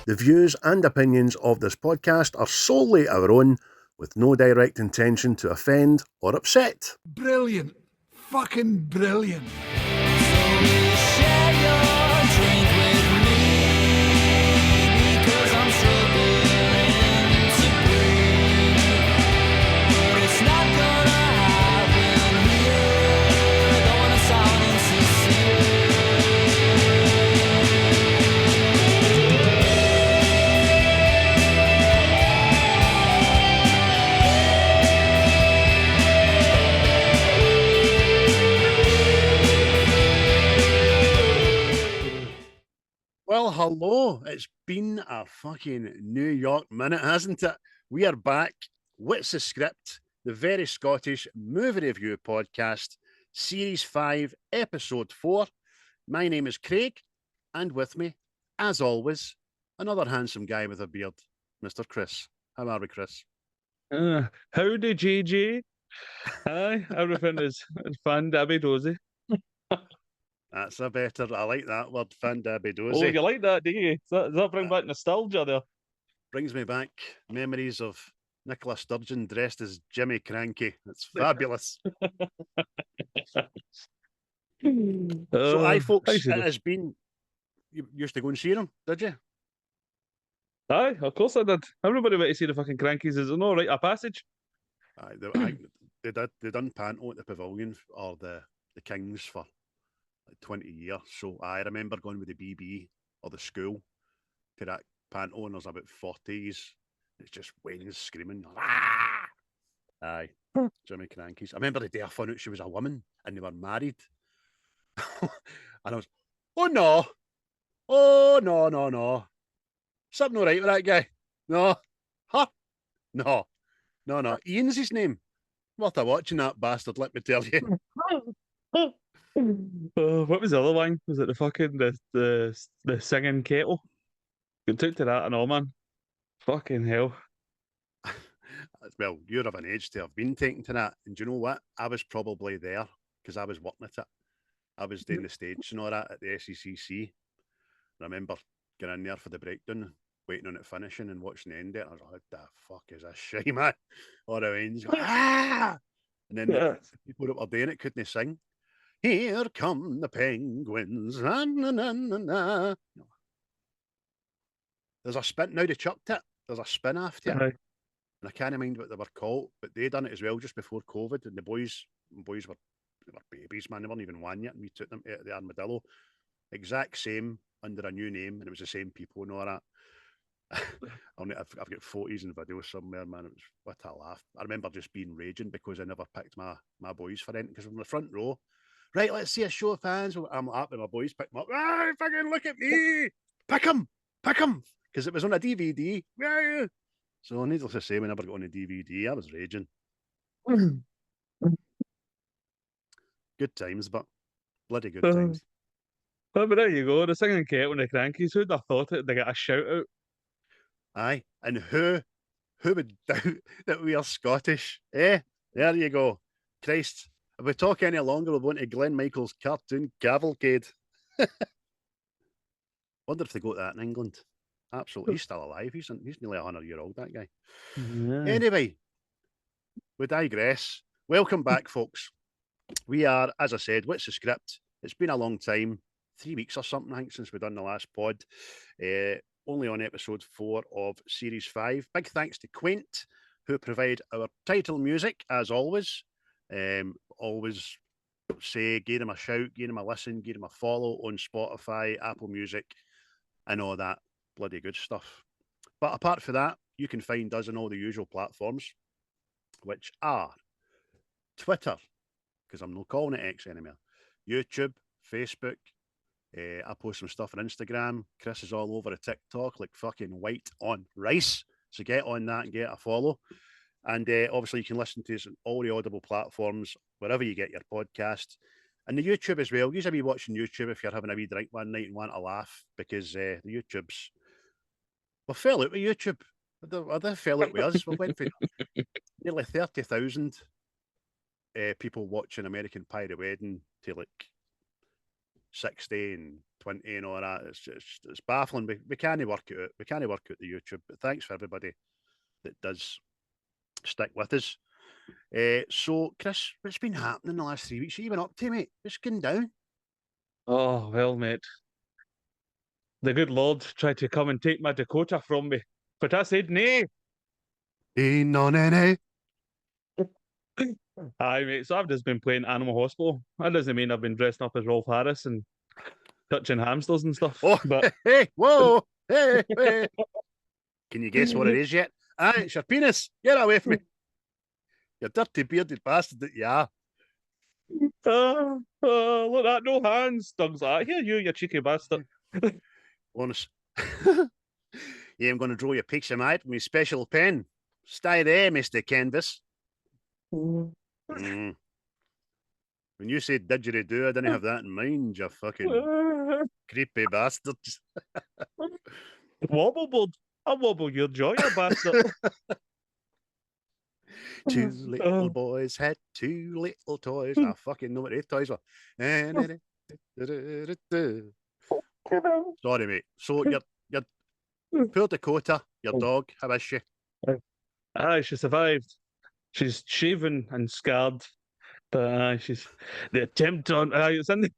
The views and opinions of this podcast are solely our own, with no direct intention to offend or upset. Brilliant. Fucking brilliant. Well, hello. It's been a fucking New York minute, hasn't it? We are back. What's the script? The very Scottish movie review podcast, Series 5, Episode 4. My name is Craig, and with me, as always, another handsome guy with a beard, Mr. Chris. How are we, Chris? Howdy, JJ. Aye, everything is fan-dabby-dozy. That's a better, I like that word, fan-dabby-dozy. Oh, you like that, do you? Does that bring back nostalgia there? Brings me back memories of Nicola Sturgeon dressed as Jimmy Cranky. It's fabulous. So, aye, folks, it has been. You used to go and see them, did you? Aye, of course I did. Everybody went to see the fucking Crankies. Is it no rite of passage? Aye, they done Panto at the Pavilion or the Kings for like 20 years. So I remember going with the BB or the school to that Panto, and there's about 40s. It's just Wayne's screaming. Ah! Aye, Jimmy Crankies. I remember the day I found out she was a woman and they were married. And I was, oh no, no. Something all right with that guy. No. Huh? No. Ian's his name. Worth a watching, that bastard, let me tell you. What was the other one? Was it the fucking the singing kettle? It took to that and all, man. Fucking hell. Well, you're of an age to have been taken to that. And do you know what? I was probably there because I was working at it. I was doing the stage and all that at the SECC. I remember getting in there for the breakdown, waiting on it finishing and watching the end of it. I was like, what the fuck is this shit, man? All the ends go, ah! And then the people that were doing it couldn't sing. Here come the penguins. Na, na, na, na, na. There's a spin, now they chucked it. There's a spin after it. And I can't mind what they were called, but they done it as well just before COVID. And the boys were babies, man. They weren't even one yet. And we took them out of the Armadillo. Exact same, under a new name, and it was the same people and all that. I've got photos and videos somewhere, man. It was what a laugh. I remember just being raging because I never picked my boys for anything, because from the front row, right, let's see a show of hands. I'm up and my boys picked them up. Ah, fucking look at me. Pick them. Because it was on a DVD. Yeah. So needless to say, we never got on a DVD. I was raging. Good times, but bloody good times. But there you go, the singing kettle and the Crankies. Who'd have thought it? They get a shout out. Aye, and who would doubt that we are Scottish? There you go. Christ, if we talk any longer, we're going to Glenn Michael's cartoon cavalcade. Wonder if they got that in England. Absolutely, he's still alive. He's nearly 100-year-old, that guy. Yeah. Anyway, we digress. Welcome back, folks. We are, as I said, what's the script? It's been a long time, 3 weeks or something, I think, since we've done the last pod. Only on episode 4 of Series 5. Big thanks to Quaint, who provide our title music, as always. Always say, give them a shout, give them a listen, give them a follow on Spotify, Apple Music, and all that bloody good stuff. But apart from that, you can find us on all the usual platforms, which are Twitter, because I'm not calling it X anymore, YouTube, Facebook. I post some stuff on Instagram. Chris is all over a TikTok like fucking white on rice. So get on that and get a follow. And obviously you can listen to us on all the audible platforms, wherever you get your podcast. And the YouTube as well. Usually be watching YouTube if you're having a wee drink one night and want to laugh, because the YouTube's... We fell out with YouTube. They fell out with us. We went for nearly 30,000 people watching American Pie the Wedding to like 60 and 20 and all that. It's baffling. We can't work it out. We can't work out the YouTube. But thanks for everybody that does stick with us. So, Chris, what's been happening the last 3 weeks? What you been up to, mate? What's going down? Oh, well, mate. The good Lord tried to come and take my Dakota from me, but I said nay. No, nay. Aye, mate. So I've just been playing Animal Hospital. That doesn't mean I've been dressing up as Rolf Harris and touching hamsters and stuff. Oh, but hey, whoa, hey. Can you guess what it is yet? Aye, it's your penis. Get away from me. You dirty bearded bastard that you are. Look at that, no hands. Doug's like, here you cheeky bastard. Honest. Yeah, I'm going to draw you a picture, mate, with my special pen. Stay there, Mr. Canvas. Mm. When you said didgeridoo, I didn't have that in mind, you fucking creepy bastards. Wobbleboard. I wobble your joy, you bastard. Two little boys had two little toys. I fucking know what their toys were. Sorry, mate. So your poor Dakota, your dog, how is she? Aye, she survived. She's shaven and scarred, but she's the attempt on. It's in the.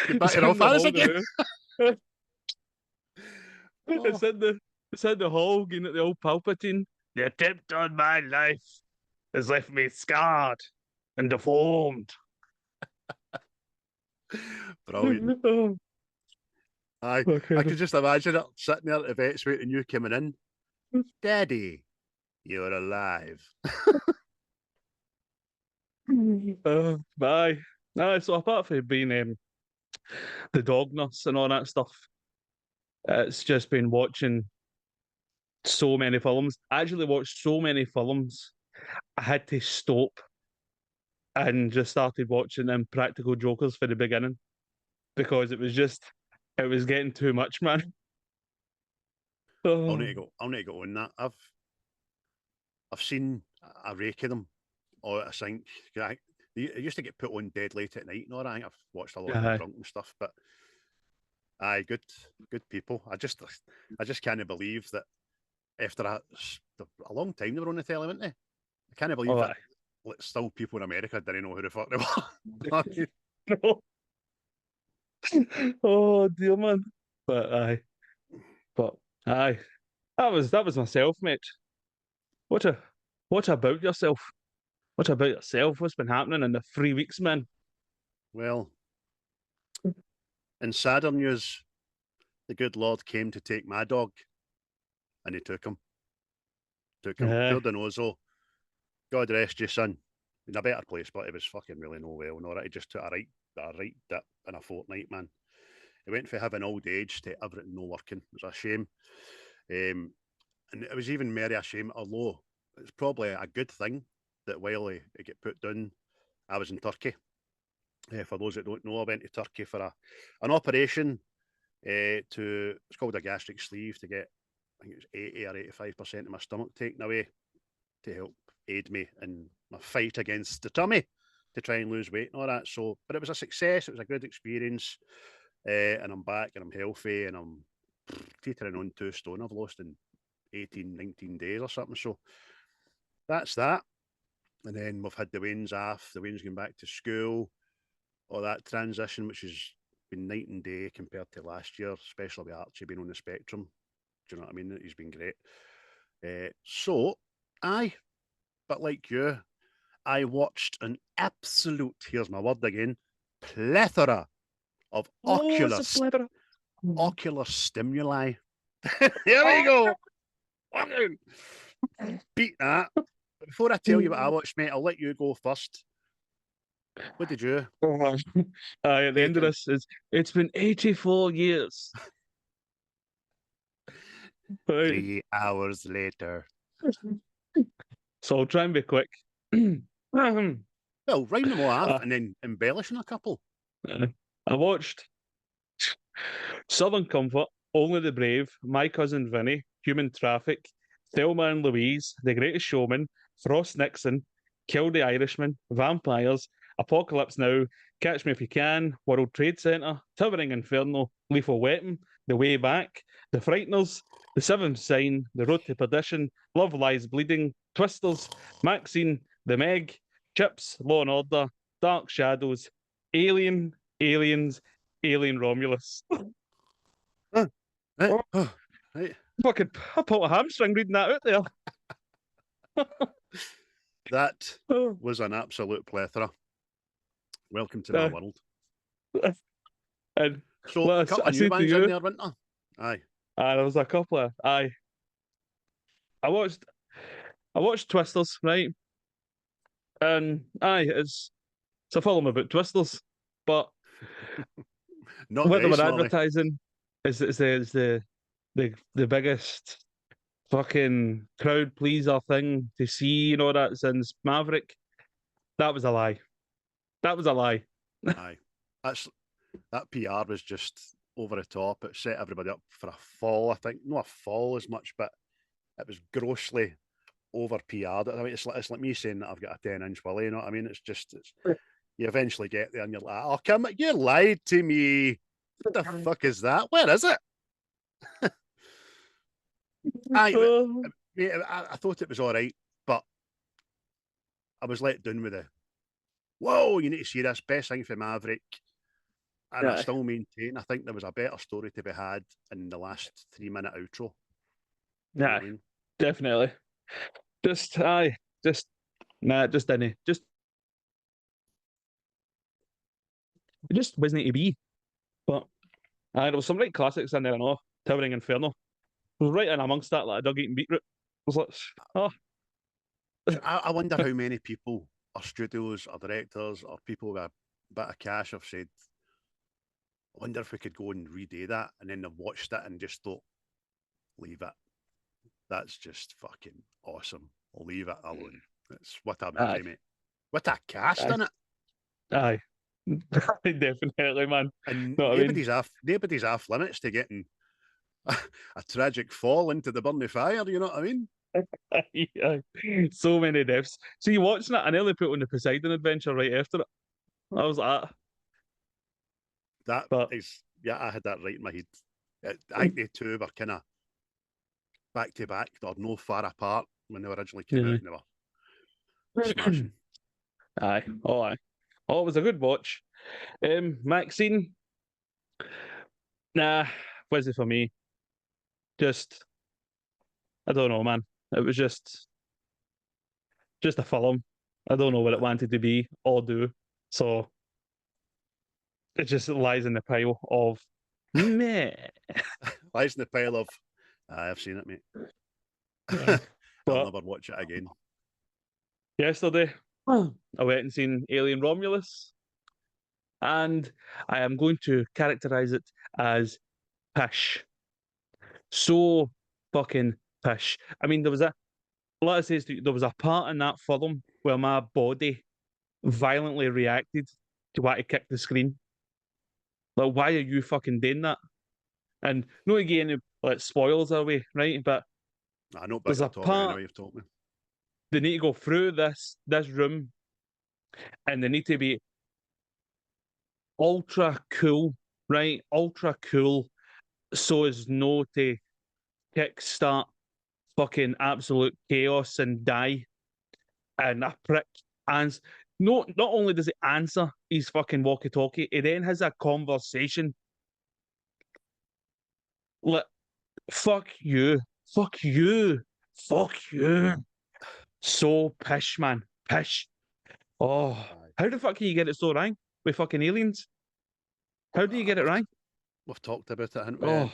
Get back to Rolf Harris again. It's in the hall, getting at the old Palpatine. The attempt on my life has left me scarred and deformed. Brilliant. Aye, I could just imagine it sitting there at the vet's waiting you coming in. Daddy, you're alive. Bye. So apart from being the dog nurse and all that stuff, it's just been watching so many films. I actually watched so many films, I had to stop and just started watching Impractical Jokers for the beginning because it was getting too much, man. I'll need to go on that. I've seen a rake of them. Or I think they used to get put on dead late at night. No, I think I've watched a lot of drunk and stuff, but aye, good people. I just can't believe that after a long time they were on the telly, weren't they? I can't believe that still people in America didn't know who the fuck they were. No. Oh dear, man. But aye, that was myself, mate. What about yourself? What about yourself? What's been happening in the 3 weeks, man? Well, in sadder news, the good Lord came to take my dog, and he took him. Poor Denozo. God rest you, son. In a better place, but he was fucking really no well. No, right? He just took a right dip in a fortnight, man. He went from having old age to everything no working. It was a shame. And it was even more a shame, although it's probably a good thing that while he get put down, I was in Turkey. For those that don't know, I went to Turkey for an operation it's called a gastric sleeve to get, I think it was 80 or 85% of my stomach taken away to help aid me in my fight against the tummy to try and lose weight and all that. So, but it was a success. It was a good experience. And I'm back and I'm healthy and I'm teetering on 2 stone. I've lost in 18, 19 days or something. So that's that. And then we've had the Waynes off. The Waynes going back to school. All that transition, which has been night and day compared to last year, especially with Archie being on the spectrum. Do you know what I mean? He's been great. But like you, I watched an absolute, here's my word again, plethora of ocular stimuli. Here we go. Beat that. Before I tell you what I watched, mate, I'll let you go first. What did you? At the end of this, it's been 84 years. 3 hours later. So I'll try and be quick. Well, round them all off and then embellish on a couple. I watched Southern Comfort, Only the Brave, My Cousin Vinny, Human Traffic, Thelma and Louise, The Greatest Showman, Frost Nixon, Kill the Irishman, Vampires, Apocalypse Now, Catch Me If You Can, World Trade Center, Towering Inferno, Lethal Weapon, The Way Back, The Frighteners, The Seventh Sign, The Road to Perdition, Love Lies Bleeding, Twisters, McKean, The Meg, Chips, Law and Order, Dark Shadows, Alien, Aliens, Alien Romulus. Right. Oh, Right. fucking, I pulled a hamstring reading that out there. That Oh, was an absolute plethora. Welcome to my world. and So, well, a couple I of new said to bands in you, there, weren't there? Aye. there was a couple of, I watched Twisters, right? And it's a film about Twisters, but Not what they were race, advertising is the biggest fucking crowd pleaser thing to see, you know, that since Maverick. That was a lie. That was a lie. Aye. That PR was just over the top. It set everybody up for a fall, I think. Not a fall as much, but it was grossly over PR'd. I mean, it's like me saying that I've got a 10-inch willy, you know what I mean? You eventually get there and you're like, oh, come on, you lied to me. What the fuck is that? Where is it? I thought it was all right, but I was let down with whoa, you need to see this. Best thing for Maverick. And I still maintain, I think there was a better story to be had in the last 3-minute outro. Yeah, I mean? Definitely. Just didn't. It just wasn't to be. But there was some right classics in there, and Towering Inferno. It was right in amongst that, like a dog eating beetroot. I was like, oh. I wonder how many people, or studios, or directors, or people with a bit of cash have said, I wonder if we could go and redo that, and then they've watched it and just thought, leave it. That's just fucking awesome. Leave it alone. It's what a movie, mate. What a cast in it. Aye. Definitely, man. And nobody's off limits to getting a tragic fall into the burning fire, you know what I mean? So many deaths. So you watching it, I nearly put on the Poseidon Adventure right after it. I was like, I had that right in my head. I think the two were kind of back to back, or no far apart when they originally came out, and they were smashing. Aye. Oh, it was a good watch. McKean, nah, was it for me? Just, I don't know, man. It was just a film. I don't know what it wanted to be or do. So it just lies in the pile of meh. Lies in the pile of, I've seen it, mate. I'll never watch it again. Yesterday, I went and seen Alien Romulus, and I am going to characterize it as pish. So fucking pish. I mean, there was a part in that film where my body violently reacted to want to kick the screen. Like, why are you fucking doing that? And not again, like spoilers away, right? But I know, but there's a part anyway, you've told me. They need to go through this room, and they need to be ultra cool, right? Ultra cool, so as no to kickstart fucking absolute chaos and die. And a prick and not only does he answer his fucking walkie-talkie, he then has a conversation. Like, fuck you. Fuck you. Fuck you. So pish, man. Pish. Oh, how the fuck can you get it so right with fucking aliens? How do you get it right? We've talked about it, haven't we? Oh.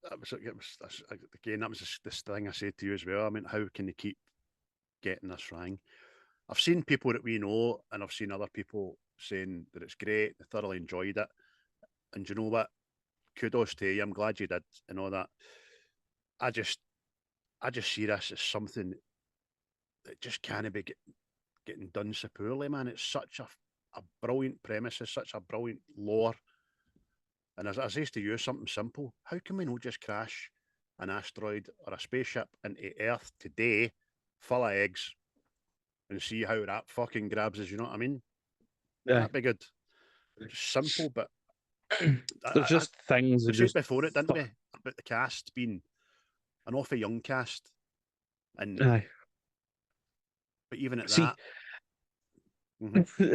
That was this thing I said to you as well. I mean, how can they keep getting this wrong? I've seen people that we know, and I've seen other people saying that it's great, they thoroughly enjoyed it. And you know what? Kudos to you. I'm glad you did, and all that. I just see this as something that just can't be getting done so poorly, man. It's such a brilliant premise, it's such a brilliant lore. And as I say to you, something simple. How can we not just crash an asteroid or a spaceship into Earth today full of eggs and see how that fucking grabs us, you know what I mean? That'd be good. Just simple, but there's just things we that said just before it, didn't we? About the cast being an awful young cast, and aye. but even at See, that, mm-hmm.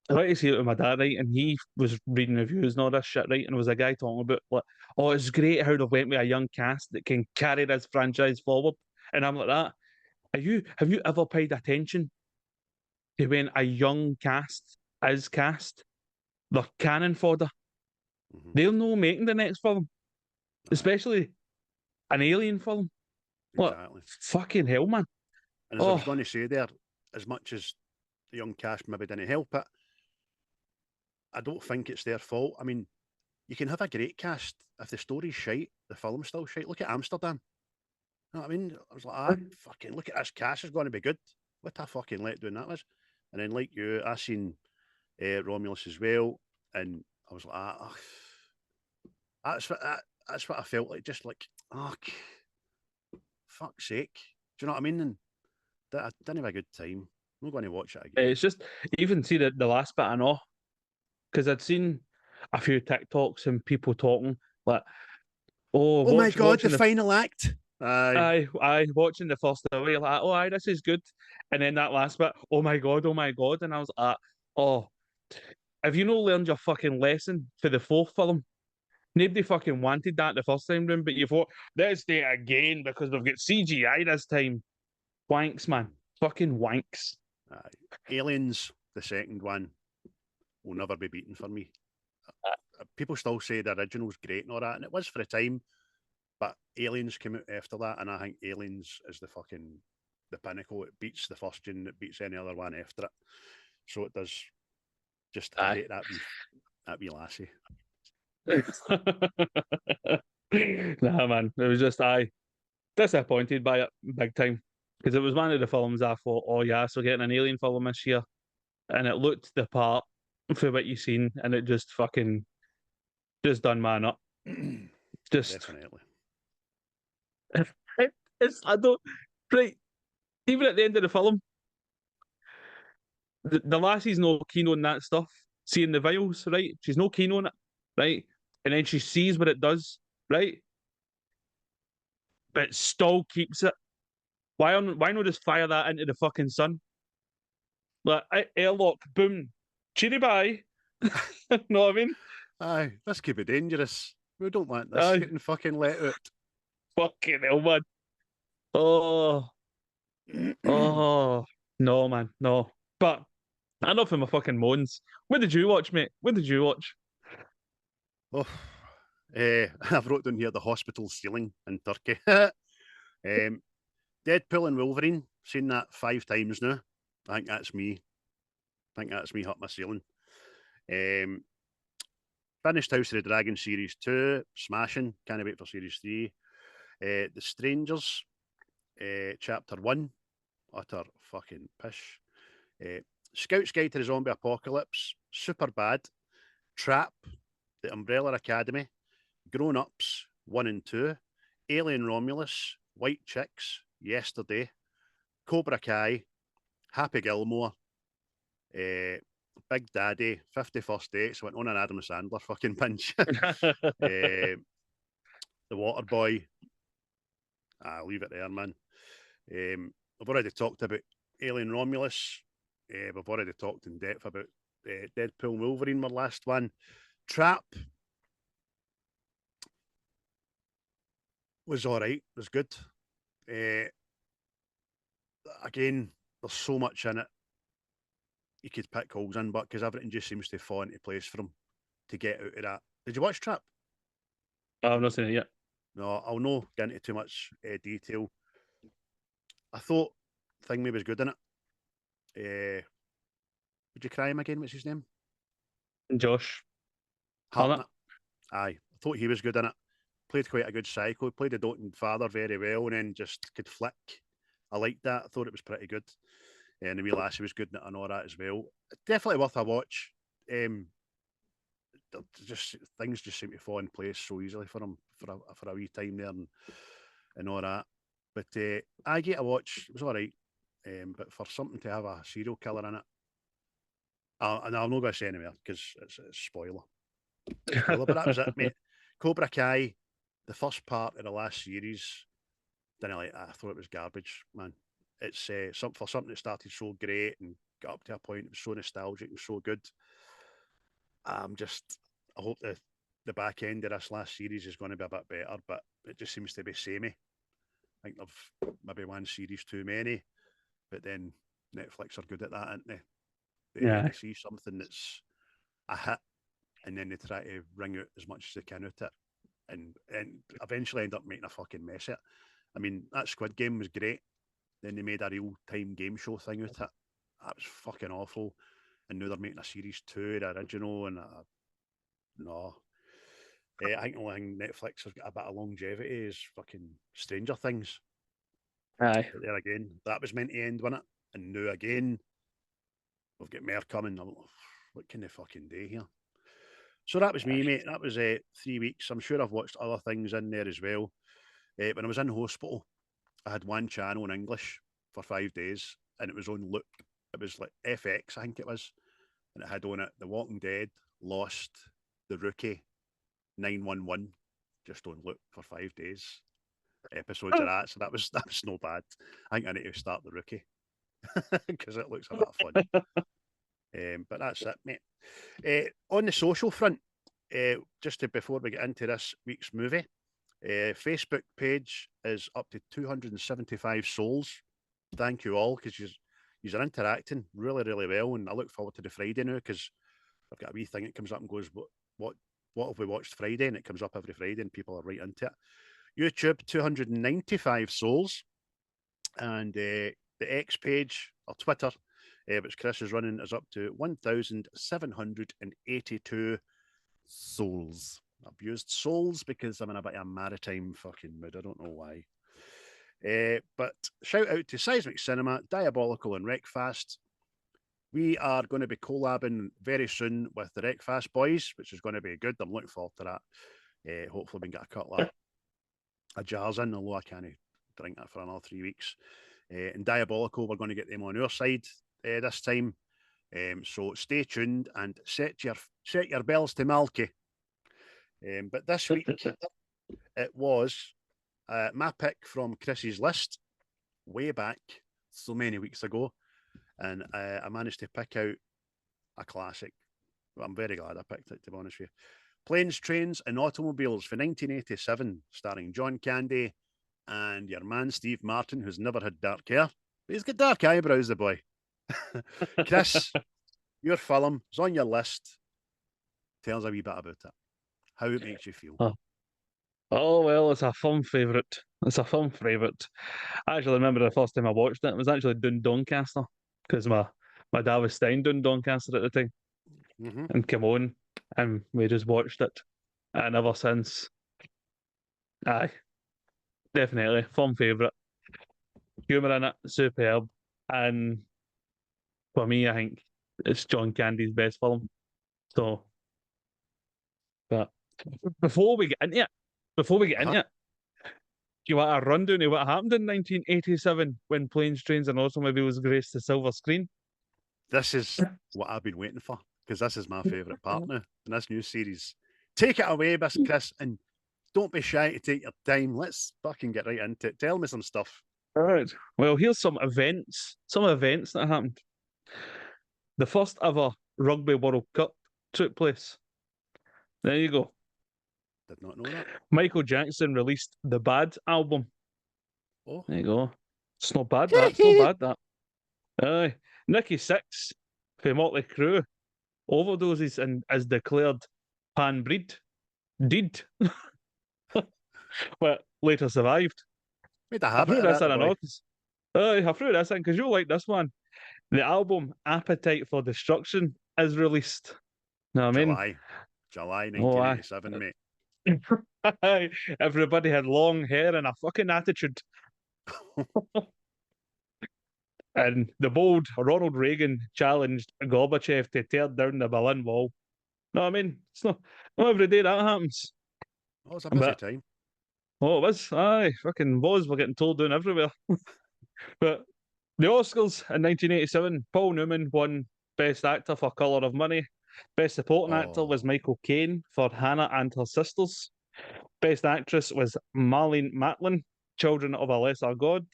I like to see it with my dad, right? And he was reading reviews and all this shit, right? And there was a guy talking about like, oh, it's great how they've went with a young cast that can carry this franchise forward. And I'm like that. Have you ever paid attention to when a young cast is cast? They're cannon fodder. Mm-hmm. They'll know making the next film, especially an alien film. Exactly. What? Fucking hell, man. And as I was going to say there, as much as the young cast maybe didn't help it, I don't think it's their fault. I mean, you can have a great cast if the story's shite, the film's still shite. Look at Amsterdam. You know what I mean? I was like, fucking look at this cast, is going to be good. What a fucking letdown that was. And then, like you, I seen Romulus as well, and I was like, that's what I felt like. Just like, fuck's sake. Do you know what I mean? And I didn't have a good time. I'm not going to watch it again. It's just even see the last bit I know because I'd seen a few TikToks and people talking like, "Oh, my god, the final act." Aye, watching the first hour, you're like, "Oh, aye, this is good," and then that last bit, oh my god, and I was like, "Oh, have you not learned your fucking lesson for the fourth film? Nobody fucking wanted that the first time round, but you thought let's do it again because we've got CGI this time. Wanks, man, fucking wanks." Aliens, the second one, will never be beaten for me. People still say the original's great and all that, and it was for a time, but Aliens came out after that, and I think Aliens is the pinnacle. It beats the first gen, it beats any other one after it. So it does. Just I hate that wee lassie. Nah, man, it was just disappointed by it big time because it was one of the films I thought, oh yeah, so getting an alien film this year, and it looked the part for what you seen, and it just fucking just done man up. Just definitely. I don't right. Even at the end of the film, the lassie's no keen on that stuff. Seeing the vials, right? She's no keen on it, right? And then she sees what it does, right? But still keeps it. Why not just fire that into the fucking sun? Like airlock, boom, cheery bye. Know what I mean? Aye, this could be dangerous. We don't want this getting fucking let out. Fucking hell, man. Oh, no, man, no. But enough of my fucking moans. What did you watch, mate? What did you watch? Oh, I've wrote down here the hospital ceiling in Turkey. Deadpool and Wolverine. Seen that 5 times now. I think that's me. Hit my ceiling. Finished House of the Dragon Series 2. Smashing. Can't wait for Series 3. The Strangers. Chapter 1. Utter fucking pish. Scout's Guide to the Zombie Apocalypse. Super bad. Trap. The Umbrella Academy. Grown Ups 1 and 2. Alien Romulus. White Chicks. Yesterday. Cobra Kai. Happy Gilmore. Big Daddy. 51st Dates. Went on an Adam Sandler fucking binge. The Water Boy. I'll leave it there, man. I've already talked about Alien Romulus. We've already talked in depth about Deadpool and Wolverine, my last one. Trap was all right, was good. Again, there's so much in it. You could pick holes in, but because everything just seems to fall into place for him to get out of that. Did you watch Trap? I've not seen it yet. No, I'll not get into too much detail. I thought Thingy was good in it. Would you cry him again? What's his name? Josh Hartnett. Aye, I thought he was good in it. Played quite a good psycho. Played the doting father very well, and then just could flick. I liked that. I thought it was pretty good. And the wee lassie was good in it and all that as well. Definitely worth a watch. Just things just seem to fall in place so easily for him for a wee time there and all that. But I get a watch. It was all right. But for something to have a serial killer in it, And I'm not going to say anywhere because it's a spoiler. But that was it, mate. Cobra Kai, the first part of the last series, didn't like that. I thought it was garbage, man. It's for something that started so great and got up to a point, it was so nostalgic and so good. I hope the back end of this last series is going to be a bit better, but it just seems to be samey. I think they've maybe one series too many, but then Netflix are good at that, aren't they? They see something that's a hit, and then they try to wring out as much as they can out it, and eventually end up making a fucking mess of it. I mean, that Squid Game was great. Then they made a real-time game show thing out of it. That was fucking awful. And now they're making a series 2, the original, and no. I think the only thing Netflix has got a bit of longevity is fucking Stranger Things. Aye. But there again, that was meant to end, wasn't it? And now again, we've got more coming. What can they fucking do here? So that was me, mate. That was 3 weeks. I'm sure I've watched other things in there as well. When I was in hospital, I had one channel in English for 5 days, and it was on loop. It was like FX, I think it was, and it had on it The Walking Dead, Lost, The Rookie, 911, just on loop for 5 days. Episodes of that, so that was no bad. I think I need to start The Rookie because it looks a bit of fun. But that's it, mate. On the social front, before we get into this week's movie, Facebook page is up to 275 souls. Thank you all, because you're interacting really, really well, and I look forward to the Friday now because I've got a wee thing that comes up and goes, what have we watched Friday? And it comes up every Friday, and people are right into it. YouTube, 295 souls, and the X page or Twitter, which Chris is running, is up to 1,782 souls. I've used souls because I'm in a bit of a maritime fucking mood. I don't know why. But shout out to Seismic Cinema, Diabolical, and Wreckfast. We are going to be collabing very soon with the Wreckfast boys, which is going to be good. I'm looking forward to that. Hopefully, we can get a couple of jars in, although I can't drink that for another 3 weeks. And Diabolical, we're going to get them on our side this time. So stay tuned and set your bells to Malky. But this week, it was my pick from Chris's list way back so many weeks ago. And I managed to pick out a classic. I'm very glad I picked it, to be honest with you. Planes, Trains and Automobiles for 1987, starring John Candy and your man Steve Martin, who's never had dark hair. But he's got dark eyebrows, the boy. Chris, your film is on your list. Tell us a wee bit about it. How it makes you feel. Oh, well, it's a fun favourite. It's a fun favourite. I actually remember the first time I watched it. It was actually down Doncaster because my dad was staying down Doncaster at the time and came on and we just watched it. And ever since, aye, definitely fun favourite. Humour in it, superb. And for me, I think it's John Candy's best film. So, but before we get into it, do you want a rundown of what happened in 1987 when Planes, Trains and Automobiles graced the silver screen? This is what I've been waiting for, because this is my favourite part now in this new series. Take it away, Miss Chris, and don't be shy to take your time. Let's fucking get right into it. Tell me some stuff. All right. Well, here's some events that happened. The first ever Rugby World Cup took place. There you go. Did not know that. Michael Jackson released the Bad album. Oh, there you go. It's not bad, that. It's not bad, that. Aye. Nicky Six for Motley Crue overdoses and is declared pan-breed. Did. But later survived. made a I habit threw of this that, in boy. I threw this in because you'll like this one. The album Appetite for Destruction is released. Know what I mean? July 1987, mate. Everybody had long hair and a fucking attitude. And the bold Ronald Reagan challenged Gorbachev to tear down the Berlin Wall. Know what I mean? It's not every day that happens. Oh, it's a busy time. Oh, it was. Aye, fucking was. We're getting told down everywhere. But the Oscars in 1987, Paul Newman won Best Actor for Colour of Money. Best Supporting Actor was Michael Caine for Hannah and Her Sisters. Best Actress was Marlene Matlin, Children of a Lesser God.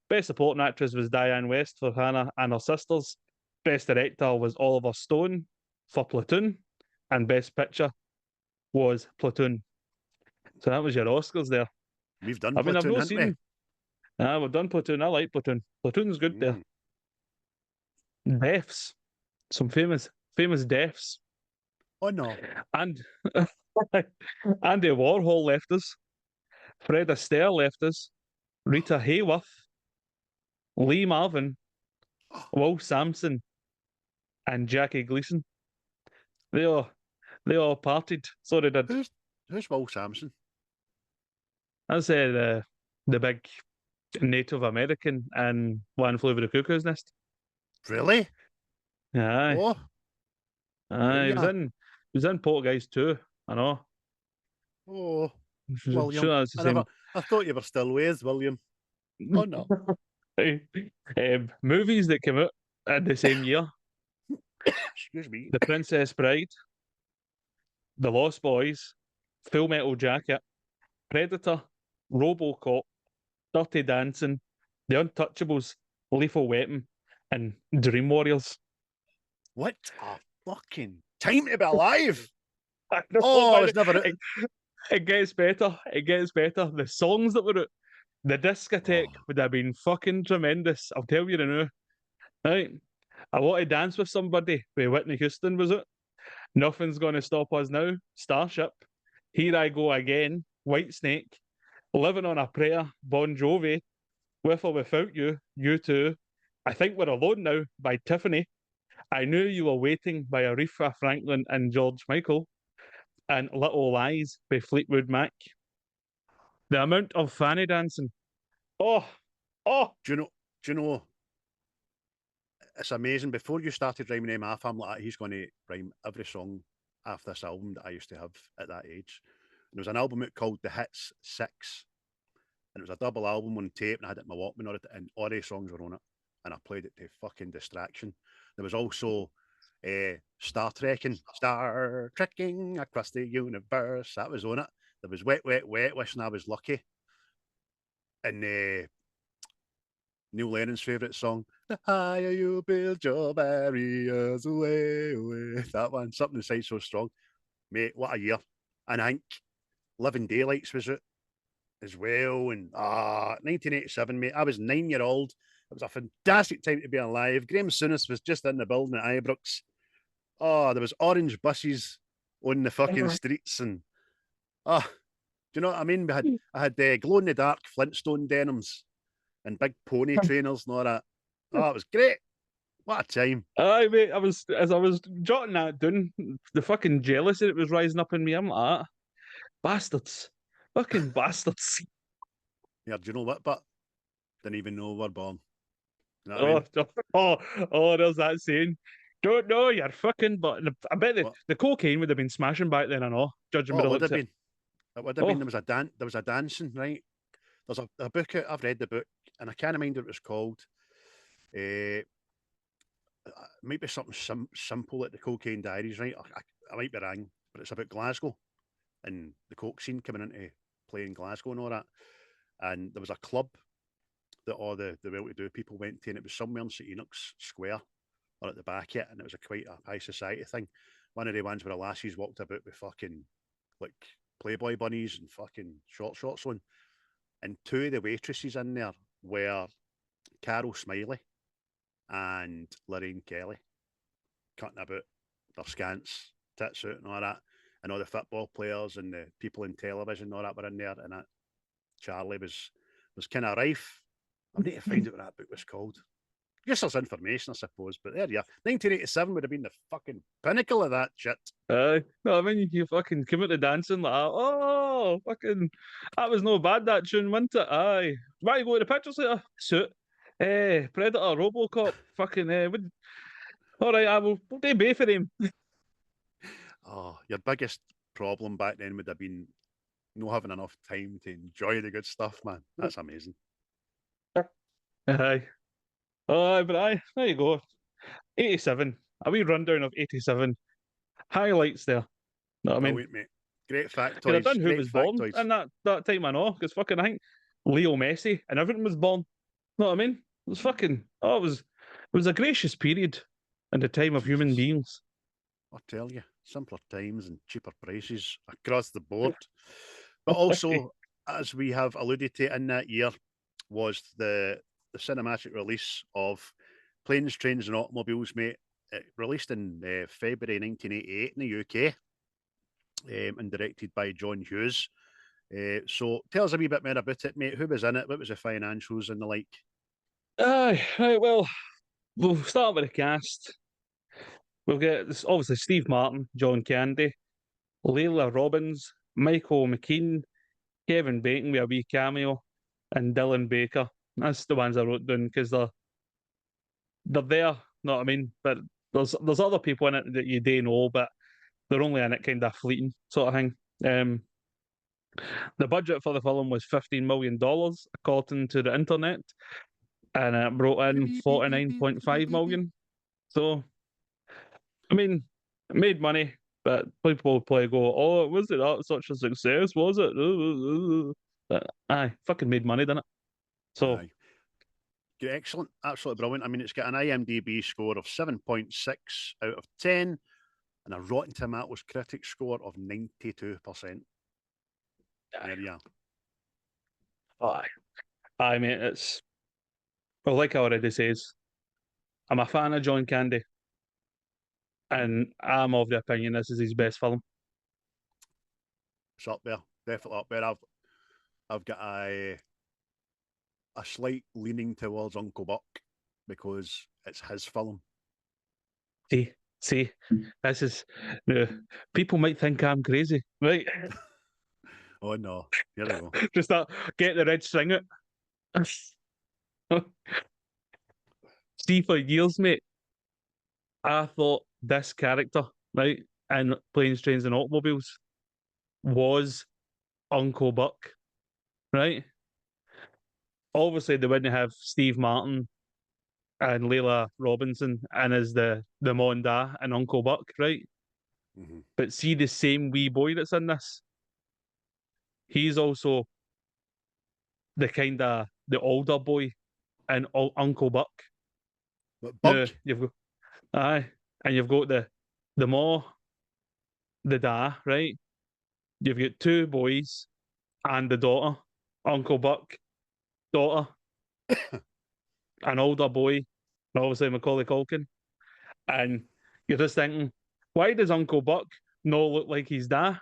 Best Supporting Actress was Diane West for Hannah and Her Sisters. Best Director was Oliver Stone for Platoon. And Best Picture was Platoon. So that was your Oscars there. We've done I've Platoon, not haven't seen. We've done Platoon. I like Platoon. Platoon's good there. Deaths. Some famous deaths. Oh no. And Andy Warhol left us. Fred Astaire left us. Rita Hayworth. Lee Marvin. Will Sampson. And Jackie Gleason. They all parted. So they did. Who's Will Sampson? That's the big Native American and One Flew Over the Cuckoo's Nest. Really? Aye. Oh. Aye, he was in Poltergeist too, I know. Oh, William. Sure that's the same. I thought you were still with William. Oh no. Movies that came out in the same year. Excuse me. The Princess Bride, The Lost Boys, Full Metal Jacket, Predator, RoboCop, Dirty Dancing, The Untouchables, Lethal Weapon, and Dream Warriors. What a fucking time to be alive! I know, oh, I was never. It gets better. It gets better. The songs that were out, the discotheque would have been fucking tremendous. I'll tell you now. Right, I Want to Dance with Somebody by Whitney Houston was it. Nothing's Gonna Stop Us Now, Starship, Here I Go Again, Whitesnake, Living on a Prayer, Bon Jovi, With or Without You, U2, I Think We're Alone Now by Tiffany, I Knew You Were Waiting by Aretha Franklin and George Michael, and Little Lies by Fleetwood Mac. The amount of fanny dancing. Oh. Do you know? It's amazing. Before you started rhyming him off, I'm like, he's going to rhyme every song off this album that I used to have at that age. And there was an album out called The Hits 6. And it was a double album on tape, and I had it in my Walkman on it, and all the songs were on it. And I played it to fucking distraction. There was also Star Trekking across the universe. That was on it. There was Wet, Wet, Wet, Wishing I Was Lucky. And Neil Lennon's favourite song, The Higher You Build Your Barriers Away, away. That one, Something Inside So Strong. Mate, what a year. And I think Living Daylights was it as well. And 1987, mate, I was 9-year-old. It was a fantastic time to be alive. Graham Souness was just in the building at Ibrox. Oh, there was orange buses on the fucking streets. And do you know what I mean? I had glow-in-the-dark Flintstone denims and big pony trainers and all that. Oh, it was great. What a time. Aye, mate, as I was jotting that down, the fucking jealousy that was rising up in me, I'm like, bastards. Fucking bastards. Yeah, do you know what? But didn't even know we were born. You know what I mean? There's that saying. Don't know, you're fucking, but I bet the cocaine would have been smashing back then, I know, judging by the looks of it. It would have been. There was a dancing, right? There's a book out, I've read the book, and I can't remember what it was called. It might be something simple like the Cocaine Diaries, right? I might be wrong, but it's about Glasgow and the coke scene coming into play in Glasgow and all that. And there was a club that all the well-to-do people went to, and it was somewhere in St Enoch's Square or at the back of it, and it was quite a high society thing. One of the ones where the lassies walked about with fucking like Playboy bunnies and fucking shorts on. And two of the waitresses in there were Carol Smiley and Lorraine Kelly, cutting about their scants, tits out and all that. And all the football players and the people in television and all that were in there. And that Charlie was kind of rife. I need to find out what that book was called. Guess there's information, I suppose. But there you are. 1987 would have been the fucking pinnacle of that shit. No, I mean, you fucking come out to dancing like, oh, fucking, that was no bad, that tune, wasn't it? Aye. Why you go to the pictures later? Suit. Predator, RoboCop, fucking, all right, we'll do both for him. Oh, your biggest problem back then would have been not having enough time to enjoy the good stuff, man. That's amazing. Aye. But there you go. 87. a wee rundown of 87 highlights there. Know what I mean? Brilliant, mate. Great Because I factoids. done who Great was born factoids. in that time, I know. Because fucking, I think Leo Messi and everything was born. Know what I mean? It was fucking. Oh, it was a gracious period in the time of human Jesus. beings. I'll tell you, simpler times and cheaper prices across the board. But also, as we have alluded to in that year, was the cinematic release of Planes, Trains and Automobiles, mate. It released in February 1988 in the UK and directed by John Hughes. So tell us a wee bit more about it, mate. Who was in it? What was the financials and the like? Aye, right, well, we'll start with the cast. We'll get obviously Steve Martin, John Candy, Laila Robbins, Michael McKean, Kevin Bacon with a wee cameo, and Dylan Baker. That's the ones I wrote down because they're there, know what I mean? But there's other people in it that you do know, but they're only in it kind of fleeting sort of thing. The budget for the film was $15 million, according to the internet, and it brought in 49.5 million. So, I mean, it made money, but people will probably go, "Oh, was it that such a success? Was it?" But aye, fucking made money, didn't it? So, Aye. Excellent, absolutely brilliant. I mean, it's got an IMDb score of 7.6 out of 10 and a Rotten Tomatoes critic score of 92%. There you are. aye, mate, it's well, like I already says, I'm a fan of John Candy, and I'm of the opinion this is his best film. It's up there, definitely up there. I've got a slight leaning towards Uncle Buck because it's his film. See, this is people might think I'm crazy, right? Oh no, here we go. Just that get the red string out. See, for years, mate, I thought this character, right, in Planes, Trains, and Automobiles was Uncle Buck, right? Obviously, they wouldn't have Steve Martin and Layla Robinson and as the Monda and Uncle Buck, right? Mm-hmm. But see the same wee boy that's in this. He's also the kind of the older boy and Uncle Buck. But No, Bug, you've got aye, and you've got the more the da, right? You've got two boys and the daughter, Uncle Buck, daughter, an older boy, and obviously Macaulay Culkin. And you're just thinking, why does Uncle Buck not look like his dad?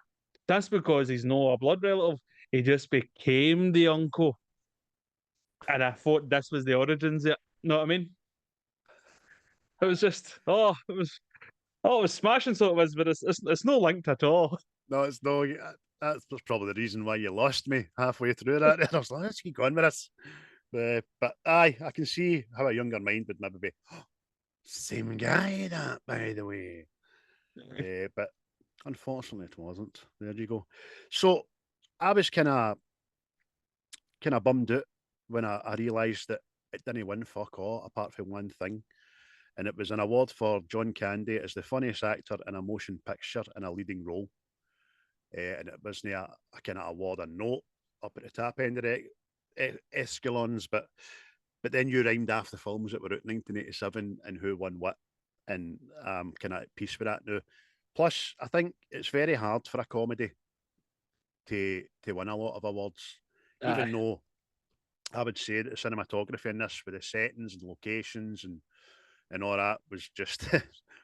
That's because he's not a blood relative. He just became the uncle. And I thought this was the origins of it. Know what I mean? It was just, it was smashing, so it was, but it's no linked at all. no, it's no. That's probably the reason why you lost me halfway through that. I was like, let's keep going with this. But aye, I can see how a younger mind would maybe be, oh, same guy, that, by the way. But unfortunately, it wasn't. There you go. So I was kind of bummed out when I realised that it didn't win fuck all apart from one thing. And it was an award for John Candy as the funniest actor in a motion picture in a leading role. And it wasn't a kind of award a note up at the top end of the escalons, but then you rhymed off the films that were out in 1987 and who won what, and kind of piece with that now. Plus, I think it's very hard for a comedy to win a lot of awards, even though I would say that the cinematography in this with the settings and locations and all that was just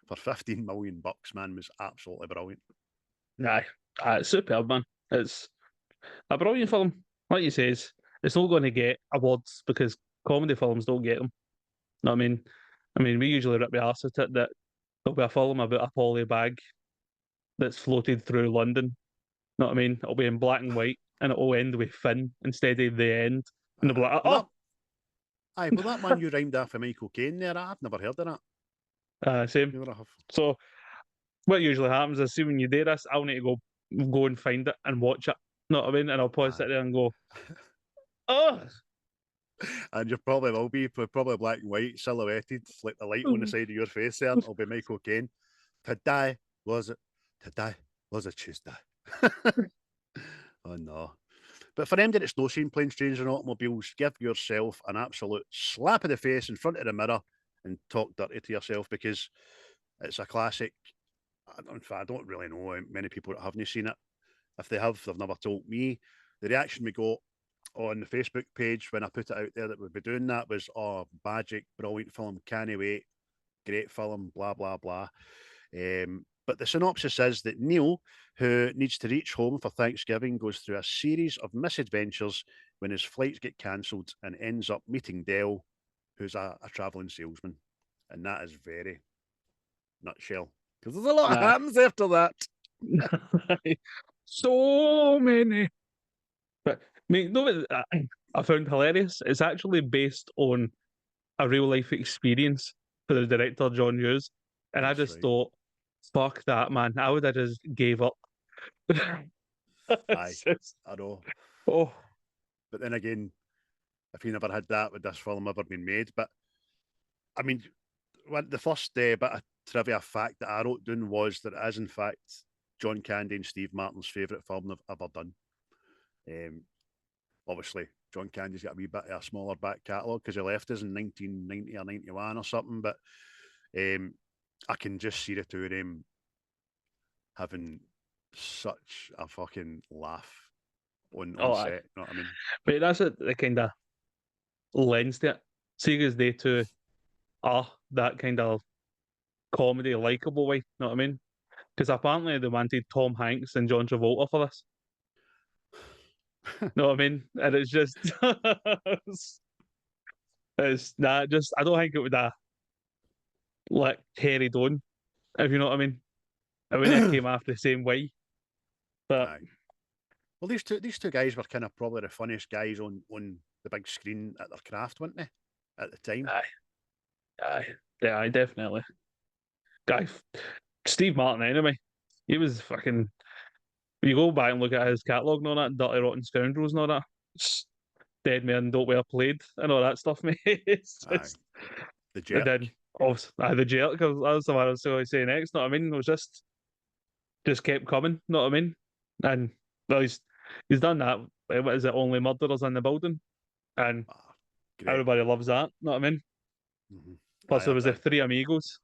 for 15 million bucks, man, was absolutely brilliant. Aye, it's superb, man. It's a brilliant film. Like you says, it's not going to get awards because comedy films don't get them. Know what I mean? We usually rip the arse at it that there'll be a film about a poly bag that's floated through London. Know what I mean? It'll be in black and white and it'll end with Finn instead of the end. And they'll be like, oh! Well, that man you rhymed off of Michael Caine there, I've never heard of that. Same. So, what usually happens is, see, when you do this, I'll need to go and find it and watch it. Know what I mean? And I'll probably sit there and go, oh! And you probably will be, probably black and white, silhouetted, like the light on the side of your face there. It'll be Michael Caine. Today was a Tuesday. Oh no. But for them that it's no seen playing strangers in automobiles, give yourself an absolute slap in the face in front of the mirror and talk dirty to yourself, because it's a classic. In fact, I don't really know many people that haven't seen it. If they have, they've never told me. The reaction we got on the Facebook page when I put it out there that we'd be doing that was, oh, magic, brilliant film, can't wait, great film, blah, blah, blah. But the synopsis is that Neal, who needs to reach home for Thanksgiving, goes through a series of misadventures when his flights get cancelled and ends up meeting Dell, who's a travelling salesman. And that is very nutshell, because there's a lot happens after that. So many. But no, I found hilarious. It's actually based on a real life experience for the director John Hughes, and I just thought, fuck that, man. I would have just gave up. Aye, I know. Oh, but then again, if you never had that, would this film ever been made? But I mean, the first bit of trivia fact that I wrote down was that it is in fact John Candy and Steve Martin's favourite film they've ever done. Obviously, John Candy's got a wee bit of a smaller back catalogue because he left us in 1990 or 91 or something. But I can just see the two of them having such a fucking laugh on set. You know what I mean? But that's the kind of lens to it. See, because they two are that kind of comedy, likable way. You know what I mean? Because apparently they wanted Tom Hanks and John Travolta for this. Know what I mean? And it's just, it's not just. I don't think it would have like carried on, if you know what I mean. I mean, it came after the same way, but well, these two guys were kind of probably the funniest guys on the big screen at their craft, weren't they? At the time. Aye, definitely. Guy, Steve Martin, anyway, he was fucking. You go back and look at his catalogue and all that, Dirty Rotten Scoundrels and all that, Dead Men Don't Wear Plaid and all that stuff, mate. It's just, the jerk. The jerk. That's the one I was going to say next. Know what I mean? It was just kept coming. Know what I mean? And well, he's done that. What is it? Only Murderers in the Building, and everybody loves that. Know what I mean? Mm-hmm. Plus, there was the Three Amigos.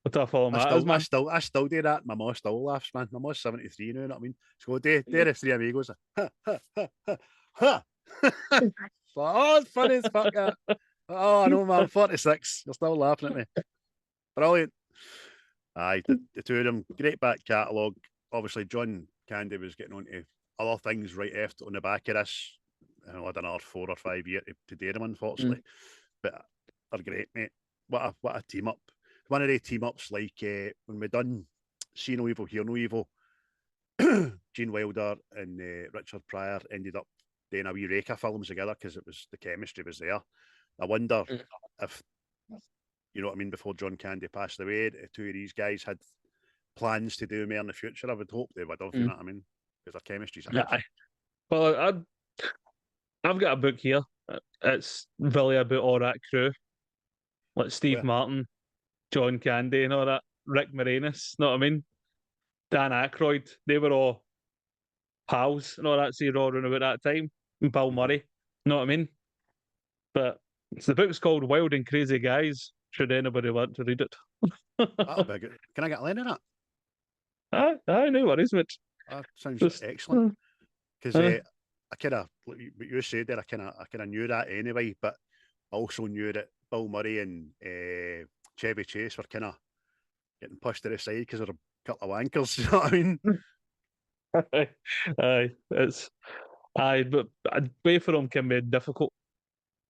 What a film that is, man. I still do that. My mom still laughs, man. My mom's 73 now, you know what I mean? So do the Three Amigos. Oh, it's funny as fuck. Oh, I know, man. I'm 46. You're still laughing at me. Brilliant. Aye, the two of them, great back catalogue. Obviously, John Candy was getting on to other things right after on the back of this. I had another 4 or 5 years to do them, unfortunately. But they're great, mate. What a team up. One of the team ups, like when we done See No Evil, Hear No Evil, Gene Wilder and Richard Pryor ended up doing a wee rake of films together because the chemistry was there. I wonder if, you know what I mean, before John Candy passed away, the two of these guys had plans to do more in the future. I would hope they would have, you know what I mean? Because their chemistry's well, I've got a book here. It's really about all that crew, like Steve Martin, John Candy and all that, Rick Moranis, know what I mean? Dan Aykroyd, they were all pals and all that, so you're all around about that time. And Bill Murray, know what I mean? But the book's called Wild and Crazy Guys, should anybody want to read it. That'll be good. Can I get a line in it? Aye, no worries, Mitch. That sounds excellent. Because I kind of, what you said there, I kind of knew that anyway, but I also knew that Bill Murray and Chevy Chase were kind of getting pushed to the side because they're a couple of wankers, you know what I mean? But way for them can be difficult,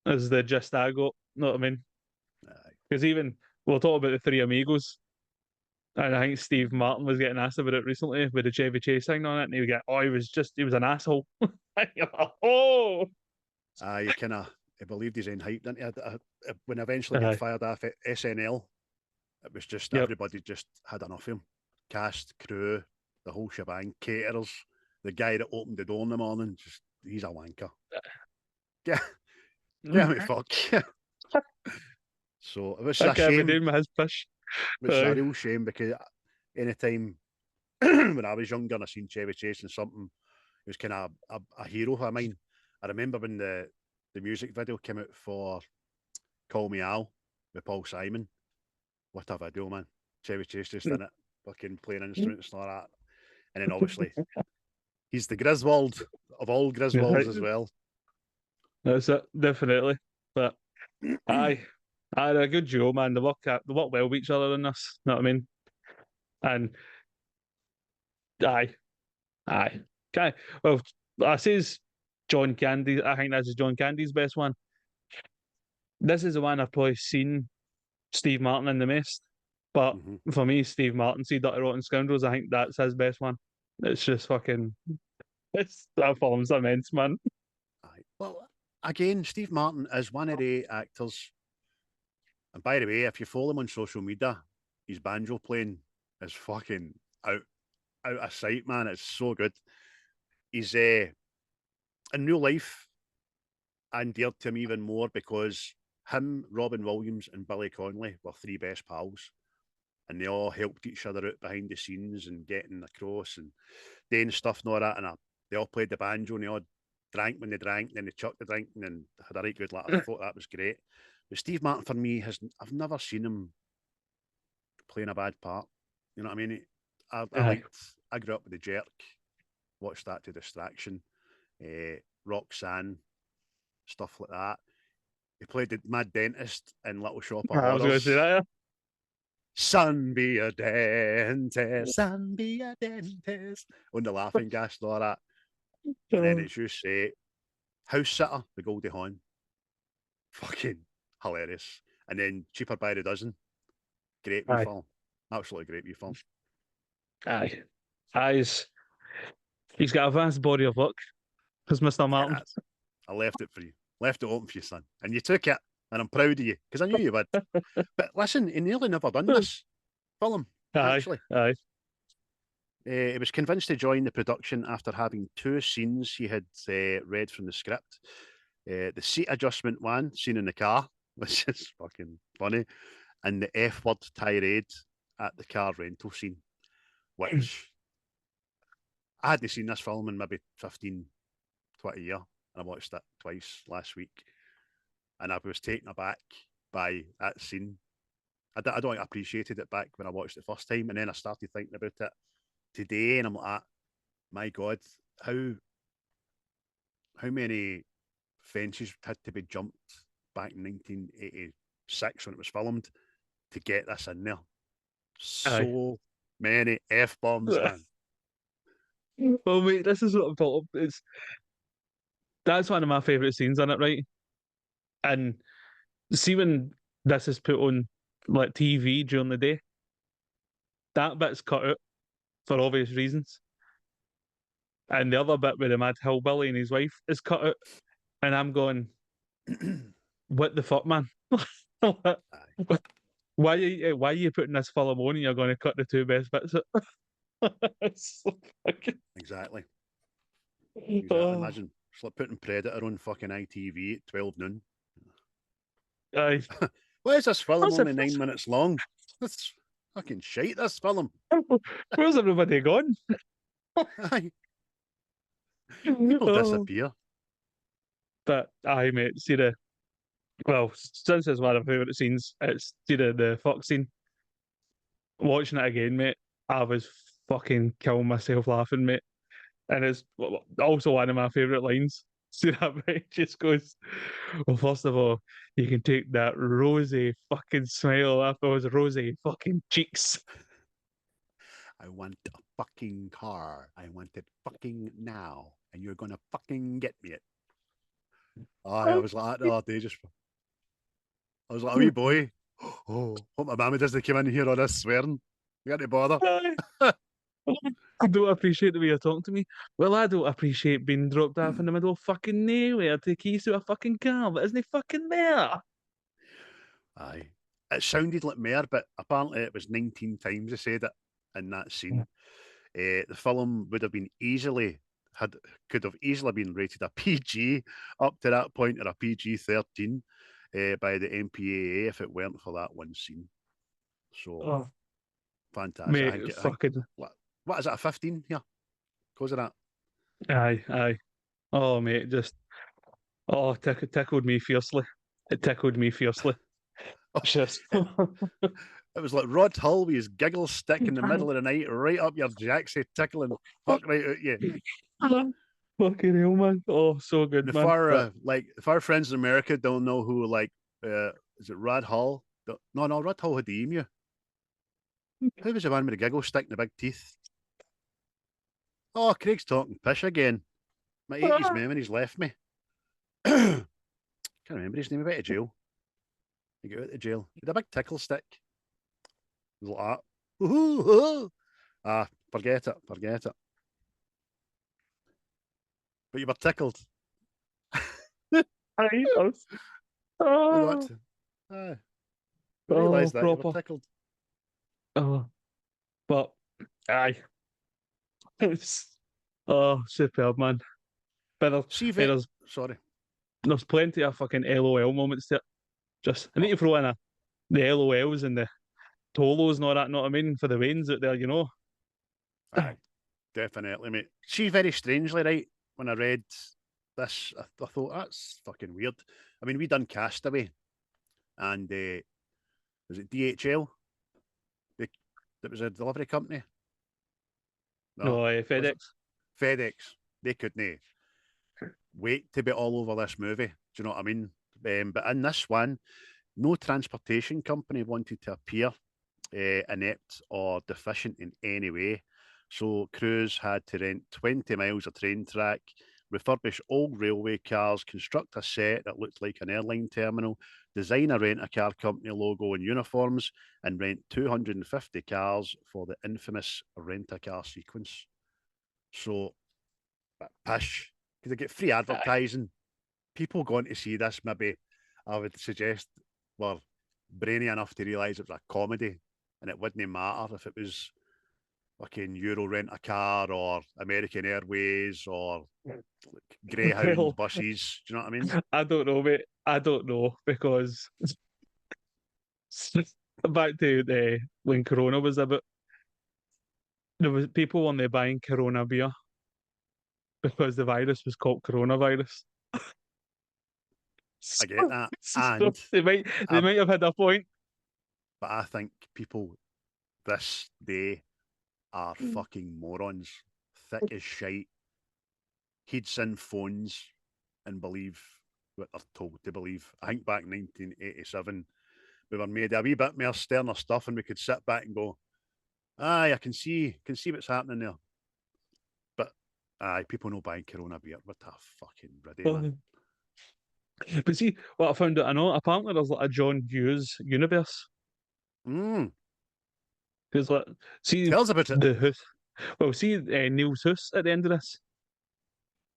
as the gist I got, know what I mean? Because even, we'll talk about the Three Amigos, and I think Steve Martin was getting asked about it recently with the Chevy Chase thing on it, and he would get, he was an asshole. You kind of believed his own hype, didn't you? When eventually got fired off at SNL, it was just everybody just had enough of him. Cast, crew, the whole shebang, caterers, the guy that opened the door in the morning, he's a wanker. Get me fuck. So it was I a can't be shame, doing with his push. which is a real shame because anytime when I was younger and I seen Chevy Chase and something, it was kind of a hero of mine. I remember when the music video came out for Call Me Al with Paul Simon. What a video, man. Chevy Chase just in it, fucking playing instruments and all that. And then obviously, he's the Griswold of all Griswolds as well. That's it, definitely. But aye, they're a good duo, man. They work well with each other in this. You know what I mean? And aye. Okay. Well, I says John Candy. I think this is John Candy's best one. This is the one I've probably seen Steve Martin in the most. But for me, Steve Martin, see Dirty Rotten Scoundrels, I think that's his best one. It's just fucking. That film's immense, man. Aye. Well, again, Steve Martin is one of the actors. And by the way, if you follow him on social media, his banjo playing is fucking out of sight, man. It's so good. He's in real life, I endeared to him even more because him, Robin Williams, and Billy Connolly were three best pals. And they all helped each other out behind the scenes and getting across and doing stuff and all that. And they all played the banjo and they all drank when they drank, and then they chucked the drink and then had a right good laugh. I thought that was great. But Steve Martin, for me, I've never seen him playing a bad part. You know what I mean? I grew up with The Jerk, watched that to distraction, Roxanne, stuff like that. He played the mad dentist in Little Shop of Horrors. I was going to say that, yeah. Son be a dentist, son be a dentist. On the laughing gas and all that. And then it's you say, House Sitter, the Goldie Hawn. Fucking hilarious. And then Cheaper by the Dozen. Great wee film. Absolutely great wee film. Aye. He's got a vast body of work. Because Mr. Martin. I left it for you. Left it open for you, son. And you took it. And I'm proud of you. Because I knew you would. But listen, he nearly never done this film. Actually. Aye. He was convinced to join the production after having two scenes he had read from the script. The seat adjustment one, scene in the car, which is fucking funny, and the F word tirade at the car rental scene, which I hadn't seen this film in maybe 15, 20 years, and I watched it twice last week, and I was taken aback by that scene. I don't think I appreciated it back when I watched it first time, and then I started thinking about it today, and I'm like, my God, how many fences had to be jumped back in 1986 when it was filmed to get this in there? So many F-bombs, man. Well, mate, this is what I'm talking about. That's one of my favourite scenes in it, right? And see when this is put on like TV during the day, that bit's cut out for obvious reasons. And the other bit with the mad hillbilly and his wife is cut out. And I'm going, what the fuck, man? Why are you putting this film on and you're going to cut the two best bits out? Exactly. Imagine it's like putting Predator on fucking ITV at 12 noon. Aye. Why is this film only 9 minutes long? That's fucking shite, this film. Where's everybody gone? Aye. People disappear. But aye, mate, since it's one of my favourite scenes, it's the Fox scene. Watching it again, mate, I was fucking killing myself laughing, mate. And it's also one of my favourite lines. See that, right? It just goes, well, first of all, you can take that rosy fucking smile off those rosy fucking cheeks. I want a fucking car. I want it fucking now. And you're going to fucking get me it. I was like that the other day. I was like, a wee boy. Oh, hope my mammy doesn't come in here on this swearing. You got to bother. I don't appreciate the way you're talking to me. Well, I don't appreciate being dropped off in the middle of fucking nowhere to keys to a fucking car that isn't fucking there. Aye. It sounded like mayor, but apparently it was 19 times they said it in that scene. The film would have been easily could have easily been rated a PG up to that point, or a PG-13 by the MPAA if it weren't for that one scene. So fantastic. Mate, fucking. What is it, a 15 here? Because of that. Aye. Oh, mate, just. Oh, tickled me fiercely. It tickled me fiercely. Just. It was like Rod Hull with his giggle stick in the middle of the night, right up your jacksie, tickling fuck right out you. Fucking hell, man. Oh, so good, man. If our friends in America don't know who, is it Rod Hull? No, Rod Hull had the emu. Who was the man with the giggle stick and the big teeth? Oh, Craig's talking pish again. My 80s memories left me. Can't remember his name. He went to jail. He got out of jail. He had a big tickle stick. Like that. Forget it. But you were tickled. I was. Oh, realised that proper. you were tickled. Oh, but aye, it's superb, man. But there's plenty of fucking LOL moments there. Just I need to throw in the LOLs and the Tolos and all that. Know what I mean, for the Waynes out there, you know. Aye, definitely, mate. See, very strangely, right, when I read this, I thought, that's fucking weird. I mean, we done Castaway, and was it DHL? That was a delivery company? No, FedEx. FedEx. They couldn't wait to be all over this movie. Do you know what I mean? But in this one, no transportation company wanted to appear inept or deficient in any way. So crews had to rent 20 miles of train track, refurbish old railway cars, construct a set that looked like an airline terminal, design a rent-a-car company logo and uniforms, and rent 250 cars for the infamous rent-a-car sequence. So, pish, because they get free advertising. People going to see this, maybe, I would suggest, were brainy enough to realise it was a comedy, and it wouldn't matter if it was fucking Euro Rent-a-Car or American Airways or Greyhound buses. Do you know what I mean? I don't know, mate. I don't know, because back to when Corona was about, there was people on there buying Corona beer because the virus was called coronavirus. I get that. And they might have had a point. But I think people this day are fucking morons. Thick as shite. Heeds in phones and believe what they're told to believe. I think back in 1987, we were made a wee bit more sterner stuff, and we could sit back and go, aye, I can see what's happening there. But aye, people know buying Corona beer. What a fucking riddy, man. But see, what I found out, I know, apparently there's like a John Hughes universe. Because see, tell us about it. The Hughes. Well, see, Neal's house at the end of this.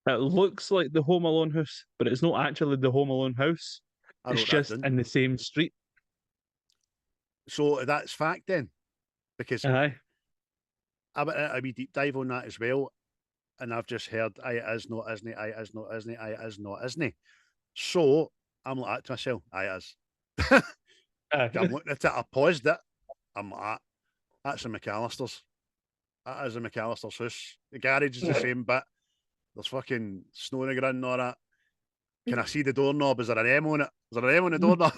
It looks like the Home Alone house, but it's not actually the Home Alone house. It's just in the same street. So that's fact then, because I went a wee deep dive on that as well, and I've just heard, aye, it is, not, isn't it? Aye, it is, not, isn't it? Aye, it is, not, isn't it? So I'm like that to myself, aye, it is. I'm looking at it, I paused it. I'm like, that's a McAllister's. That is a McAllister's house. The garage is the same bit. There's fucking snow in the ground and all that. Can I see the doorknob? Is there an M on it? Is there an M on the doorknob?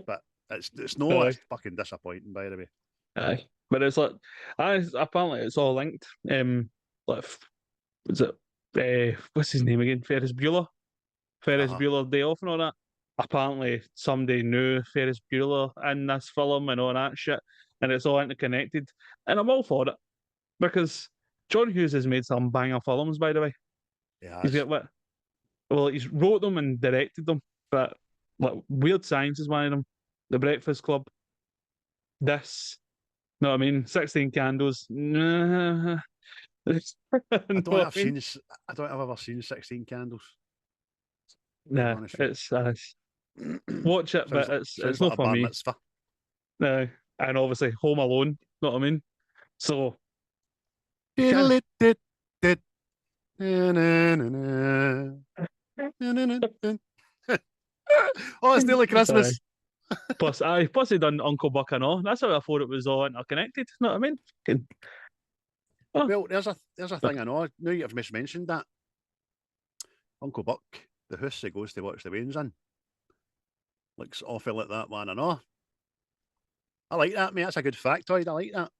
But it's no, it's fucking disappointing, by the way. Aye. But it's like, apparently it's all linked. Like, was it, what's his name again? Ferris Bueller? Ferris Bueller Day Off and all that. Apparently somebody knew Ferris Bueller in this film and all that shit, and it's all interconnected. And I'm all for it, because John Hughes has made some banger films, by the way. Yeah, he's got what? Well, he's wrote them and directed them, but like Weird Science is one of them. The Breakfast Club. This, know what I mean? 16 Candles. I don't think I've ever seen 16 Candles. Nah, it's watch it, but it's not for me. No, and obviously Home Alone. Know what I mean? So did. Na, na, na, na. Na, na, na, na. Oh, it's nearly Christmas. Plus he done Uncle Buck and all. That's how I thought it was all interconnected. You know what I mean? Oh. Well, there's a thing I know. Now you've mismentioned that. Uncle Buck, the house he goes to watch the Waynes in. Looks awful like that one, I know. I like that, mate. That's a good factoid. I like that.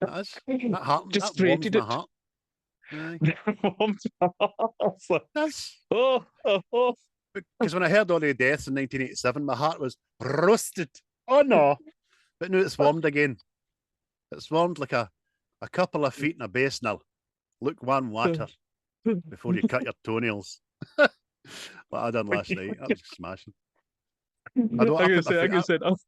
That is. That heart, Just that warms created my it. heart. Aye. That's That's oh. because when I heard all the deaths in 1987, my heart was roasted. Oh no! But now it's warmed again. It's warmed like a couple of feet in a basin of lukewarm water before you cut your toenails. What I done last night, that was smashing. I don't. I put my can foot say up.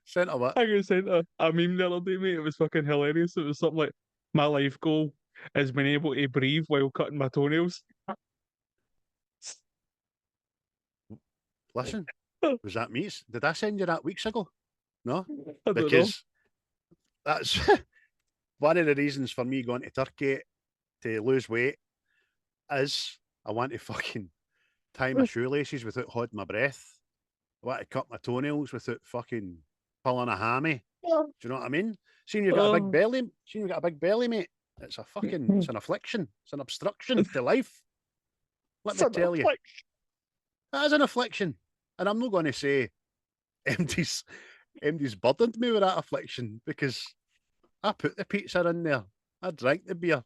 Centre what? I can say a meme the other day, mate. It was fucking hilarious. It was something like, my life goal is being able to breathe while cutting my toenails. Listen, was that me? Did I send you that weeks ago? No, I don't know. because that's one of the reasons for me going to Turkey to lose weight is I want to fucking tie my shoelaces without holding my breath. I want to cut my toenails without fucking pulling a hammy. Do you know what I mean? Seeing you got a big belly, mate. It's a fucking, it's an affliction. It's an obstruction to life. Let me tell you. That is an affliction. And I'm not going to say MD's burdened me with that affliction, because I put the pizza in there. I drank the beer.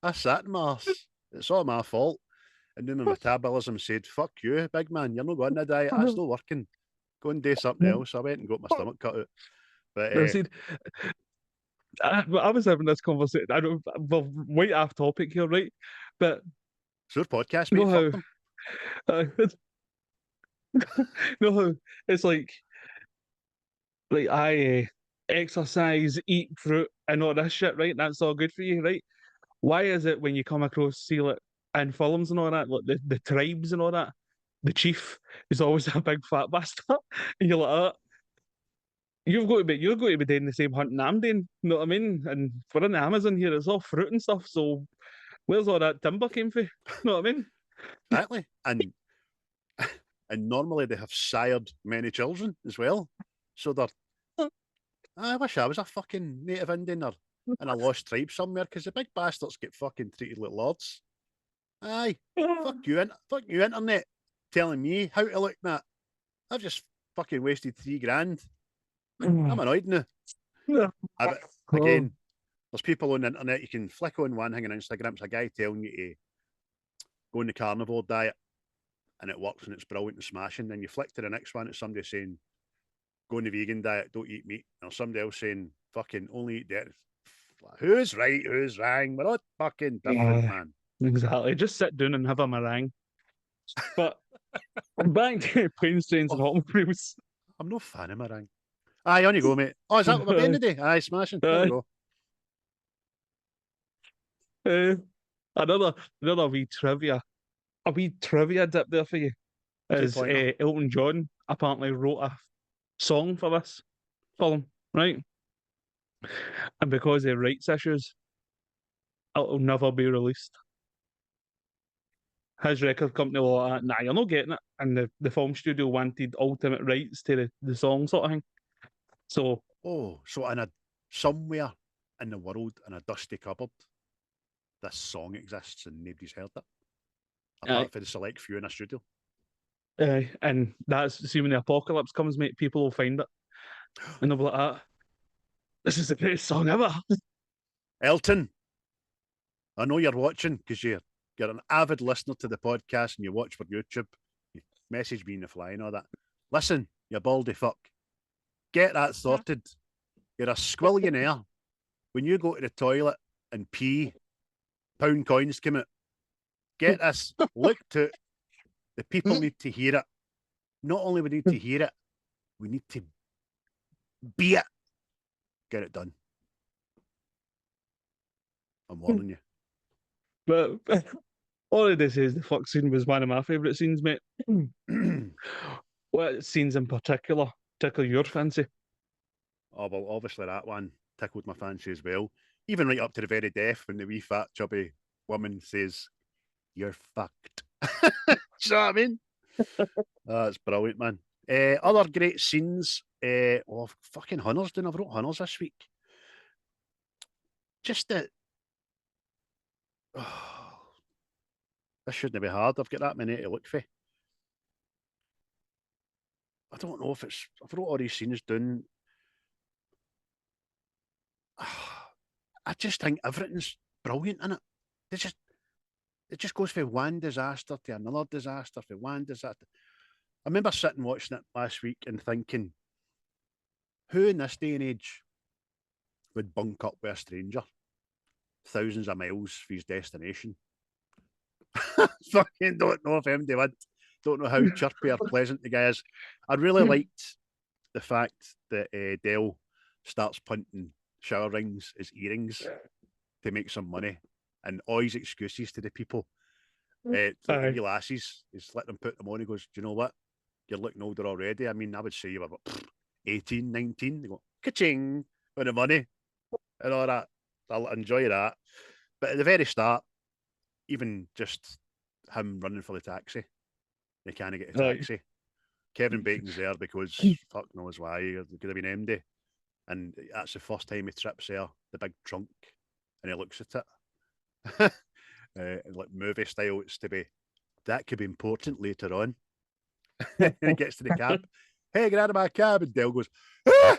I sat in my arse. It's all my fault. And then my metabolism said, fuck you, big man. You're not going on a diet. That's not working. Go and do something else. I went and got my stomach cut out. But I was having this conversation. I don't. Well, way off topic here, right? But it's your podcast, mate. No, it's like I exercise, eat fruit, and all this shit, right? That's all good for you, right? Why is it when you come across, see, like, in films and all that, like the tribes and all that, the chief is always a big fat bastard, and you're like, you're going to be doing the same hunting I'm doing, you know what I mean? And we're in the Amazon here, it's all fruit and stuff, so where's all that timber came from? You know what I mean? Exactly. And normally they have sired many children as well. So I wish I was a fucking native Indian or in a lost tribe somewhere, because the big bastards get fucking treated like lords. Aye. Fuck you, internet, telling me how to look that. I've just fucking wasted $3,000. I'm annoyed now. Again, there's people on the internet, you can flick on one thing on Instagram, it's a guy telling you to go on the carnivore diet, and it works and it's brilliant and smashing. Then you flick to the next one, it's somebody saying, go on the vegan diet, don't eat meat. Or somebody else saying, fucking only eat dairy. Who's right, who's wrong? We're all fucking different, man. Exactly. Just sit down and have a meringue. But back to planes, trains, and automobiles. I'm no fan of meringue. Aye, on you go, mate. Oh, is that what we're doing today? Aye, smashing. There we go. Another wee trivia. A wee trivia dip there for you. Is Elton John apparently wrote a song for this film, right? And because of rights issues, it'll never be released. His record company were like, nah, you're not getting it. And the film studio wanted ultimate rights to the song, sort of thing. So somewhere in the world, in a dusty cupboard, this song exists and nobody's heard it, apart from the select few in a studio. And that's, see, when the apocalypse comes, mate, people will find it and they'll be like, this is the greatest song ever. Elton, I know you're watching, because you're an avid listener to the podcast and you watch for YouTube. You message me in the fly and all that. Listen, you baldy fuck, get that sorted. You're a squillionaire. When you go to the toilet and pee, pound coins come out. Get this looked at. The people need to hear it. Not only we need to hear it, we need to be it. Get it done. I'm warning you. But all of this is, the fuck scene was one of my favourite scenes, mate. What scenes in particular tickle your fancy? Oh, well, obviously that one tickled my fancy as well. even right up to the very death when the wee fat chubby woman says, "You're fucked." Do you know what I mean? That's brilliant, man. Other great scenes. Fucking Hunters. I've wrote Hunters this week. Just that. This shouldn't be hard. I've got that many to look for. I don't know if it's. I've wrote all these scenes down. I just think everything's brilliant in it. It just goes from one disaster to another disaster, from one disaster. I remember sitting watching it last week and thinking, who in this day and age would bunk up with a stranger thousands of miles for his destination? Fucking don't know if anybody would. Don't know how chirpy or pleasant the guy is. I really liked the fact that Dell starts punting shower rings as earrings to make some money, and all his excuses to the people. The wee lassies, he's let them put them on. He goes, "Do you know what? You're looking older already. I mean, I would say you were about 18, 19. They go, ka-ching, with the money and all that. I'll enjoy that. But at the very start, even just him running for the taxi, they can't get a taxi. Kevin Bacon's there because fuck knows why. It could have been MD. And that's the first time he trips there, the big trunk, and he looks at it. Like movie style, it's to be, that could be important later on. And he gets to the cab. Hey, get out of my cab. And Dale goes, ah!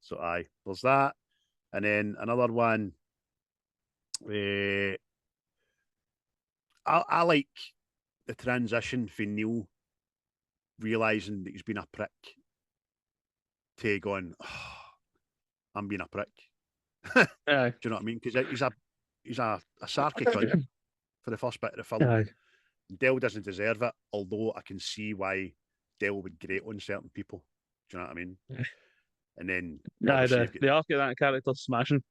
So aye, there's that. And then another one. I like the transition for Neal realising that he's been a prick to going, oh, I'm being a prick. Do you know what I mean? Because he's a sarky cunt for the first bit of the film. Dell doesn't deserve it, although I can see why Dell would grate on certain people. Do you know what I mean? And then the arc of that character's smashing.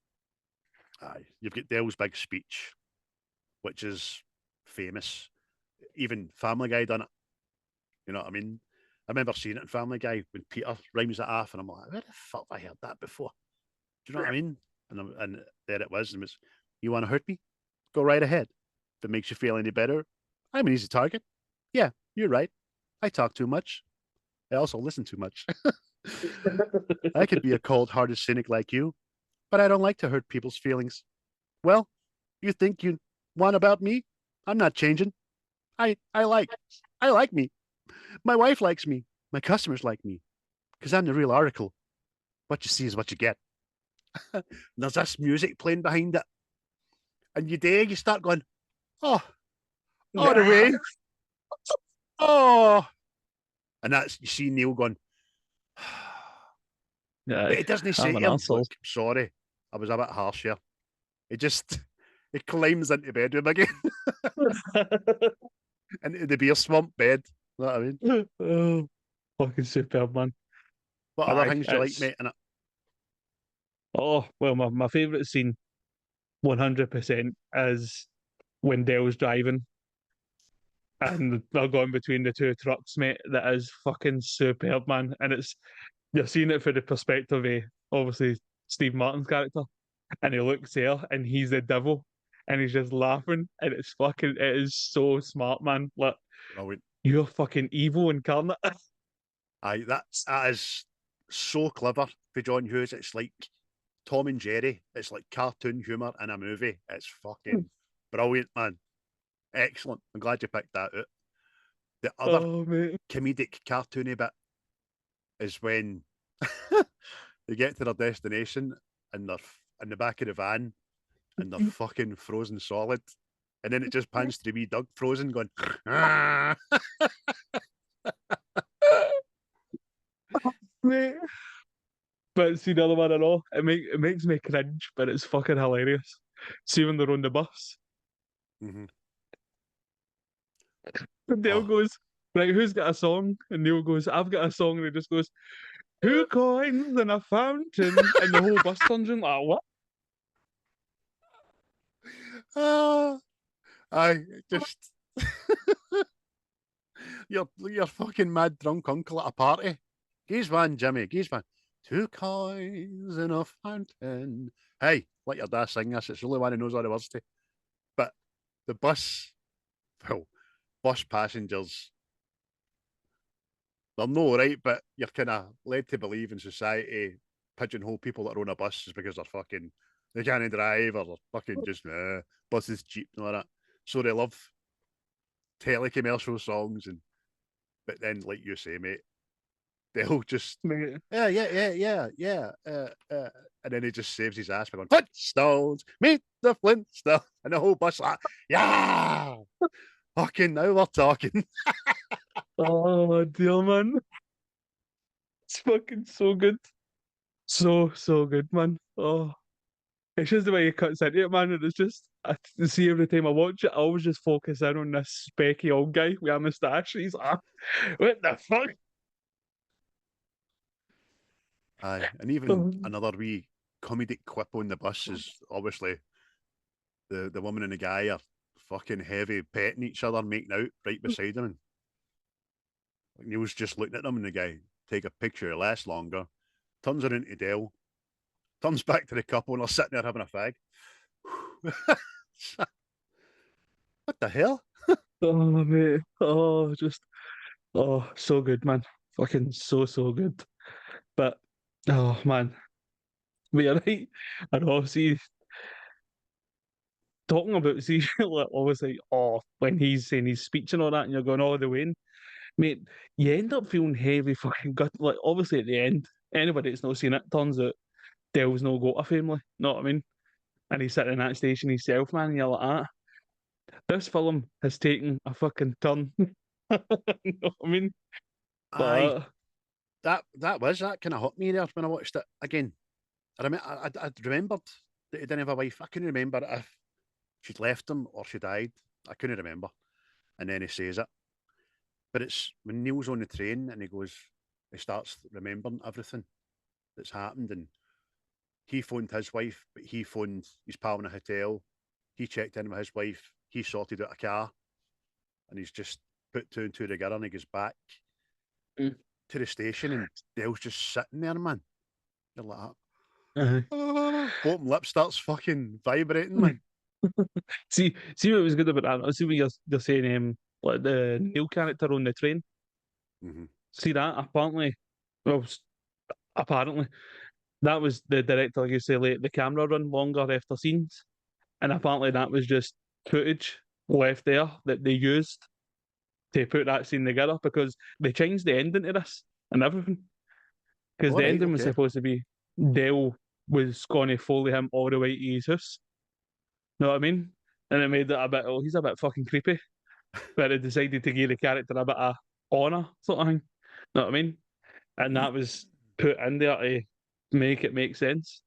Aye, you've got Dell's big speech, which is famous. Even Family Guy done it. You know what I mean? I remember seeing it in Family Guy when Peter rhymes it off, and I'm like, where the fuck have I heard that before? Do you know what I mean? And there it was, and it was, you want to hurt me? Go right ahead. If it makes you feel any better, I'm an easy target. Yeah, you're right. I talk too much. I also listen too much. I could be a cold-hearted cynic like you, but I don't like to hurt people's feelings. Well, you think you want about me? I'm not changing. I like me. My wife likes me. My customers like me. Because I'm the real article. What you see is what you get. There's this music playing behind it. And you start going, oh, all the way. Oh. And that's, you see Neal going, but it doesn't say to him, look, sorry, I was a bit harsh here. It climbs into bed with him again. Into the beer swamp bed. You know what I mean? Oh, fucking superb, man. What other things do you like, mate, in it? Oh, well, my favourite scene, 100%, is when Dell's driving and they're going between the two trucks, mate. That is fucking superb, man. And you're seeing it from the perspective of, obviously, Steve Martin's character. And he looks there and he's the devil and he's just laughing. And it is so smart, man. Like, you're fucking evil incarnate. Aye, that is so clever for John Hughes. It's like Tom and Jerry. It's like cartoon humour in a movie. It's fucking brilliant, man. Excellent. I'm glad you picked that out. The other comedic cartoony bit is when they get to their destination and they're in the back of the van and they're fucking frozen solid. And then it just pans to the wee Doug frozen going, ah. Mate. But see, the other one I know, it makes me cringe, but it's fucking hilarious. See when they're on the bus. Mm-hmm. And Neal goes, right, who's got a song? And Neal goes, I've got a song. And he just goes, 2 coins and a fountain. And the whole bus turns in like, what? I just your fucking mad drunk uncle at a party. Geez one, Jimmy, geez one. two coins in a fountain. Hey, let your dad sing this. It's the only one who knows all the words to. But the bus, well, bus passengers, they're no right, but you're kind of led to believe in society pigeonhole people that are on a bus is because they're fucking, they can't drive or they're fucking just, bus is cheap and all that. So they love telecommercial songs, and but then, like you say, mate, they'll just, Mate. yeah. And then he just saves his ass by going, Flintstones, meet the Flintstones. And the whole bus like, yeah, fucking now we're talking. Oh dear, man. It's fucking so good. So good, man. Oh, it's just the way he cuts into it, man. And it's just, I see every time I watch it, I always just focus in on this specky old guy with a moustache. He's like, what the fuck? Aye, and even another wee comedic quip on the bus is obviously the woman and the guy are fucking heavy petting each other, making out right beside them. And like, Neil's just looking at them, and the guy take a picture, it lasts longer, turns her into Dell, turns back to the couple, and they're sitting there having a fag. What the hell? Oh, mate. Oh, just, oh, so good, man. Fucking so good. But, oh, man. But you're right. I know, see, talking about, see, like, obviously, oh, when he's saying his speech and all that, and you're going all the way in, mate, you end up feeling heavy fucking gut. Like, obviously, at the end, anybody that's not seen it, turns out Dell's no got a family, know what I mean? And he's sitting in that station himself, man, and you're like, ah, this film has taken a fucking turn. You know what I mean? Aye, But that kind of hit me there when I watched it again. I remembered that he didn't have a wife. I couldn't remember if she'd left him or she died. I couldn't remember. And then he says it. But it's when Neil's on the train and he starts remembering everything that's happened. And he phoned his wife, but he phoned his pal in a hotel. He checked in with his wife. He sorted out a car. And he's just put two and two together, and he goes back mm, to the station, and Dale's just sitting there, man. You're like, uh, bottom lip starts fucking vibrating, man. see what was good about that. See what you're saying, like the Neil character on the train. Mm-hmm. See that? Apparently, well, apparently, that was the director, like you say, let the camera run longer after scenes. And apparently that was just footage left there that they used to put that scene together because they changed the ending to this and everything. Because All the right, ending was okay. supposed to be Dale was going to follow him all the way to his house. Know what I mean? And it made it a bit, oh, he's a bit fucking creepy. But they decided to give the character a bit of honour, sort of thing. Know what I mean? And that was put in there to make it make sense.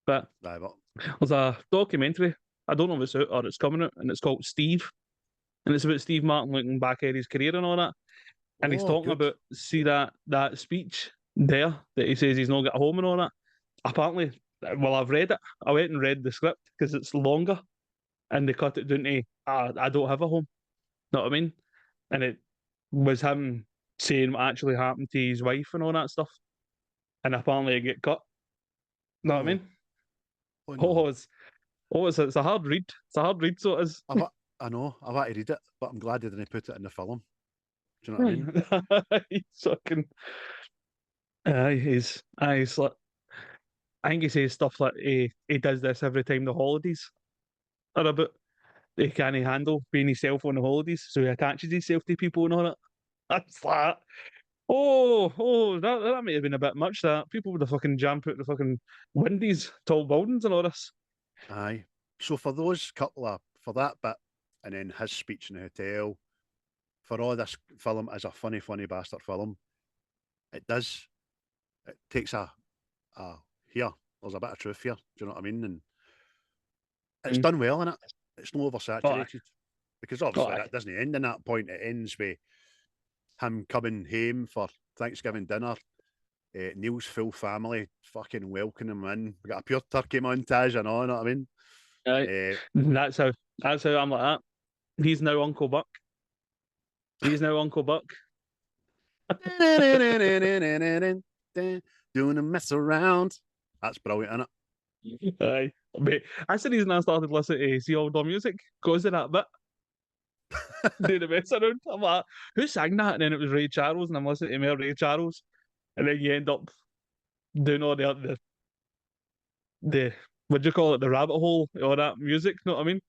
But Aye, but there's a documentary, I don't know if it's out or it's coming out, and it's called Steve. And it's about Steve Martin looking back at his career and all that. And he's oh, talking good. about, see that speech there that he says he's not got a home and all that. Apparently, well, I've read it. I went and read the script because it's longer, and they cut it down to I don't have a home. Know what I mean? And it was him saying what actually happened to his wife and all that stuff. And apparently it get cut. Know what I Oh, mean? oh Oh, no. it's a hard read. It's a hard read, so it is. I know, I've had to read it, but I'm glad they didn't put it in the film. Do you know what I mean? He's fucking. He's like, I think he says stuff like he does this every time the holidays are about. He can't handle being himself on the holidays, so he attaches himself to people and all that. That's like, that may have been a bit much. That people would have fucking jammed out the fucking windies, tall buildings, and all this. Aye. So for those couple of, for that bit, and then his speech in the hotel, for all this film is a funny bastard film, it takes here, there's a bit of truth here. Do you know what I mean? And it's Mm. done well in it. It's no Oh, oversaturated. Because oh, obviously aye. that doesn't end in that point. It ends with him coming home for Thanksgiving dinner. Neil's full family fucking welcoming him in. We got a pure turkey montage and all, you know what I mean? Aye. Uh, That's how I'm like that. He's now Uncle Buck. He's now Uncle Buck. doing a mess around. That's brilliant, isn't it? Aye. Mate, that's the reason I started listening to See All the Music, because of that bit. Doing the mess around. I'm like, who sang that? And then it was Ray Charles, and I'm listening to more Ray Charles. And then you end up doing all the what do you call it, the rabbit hole, all that music, you know what I mean?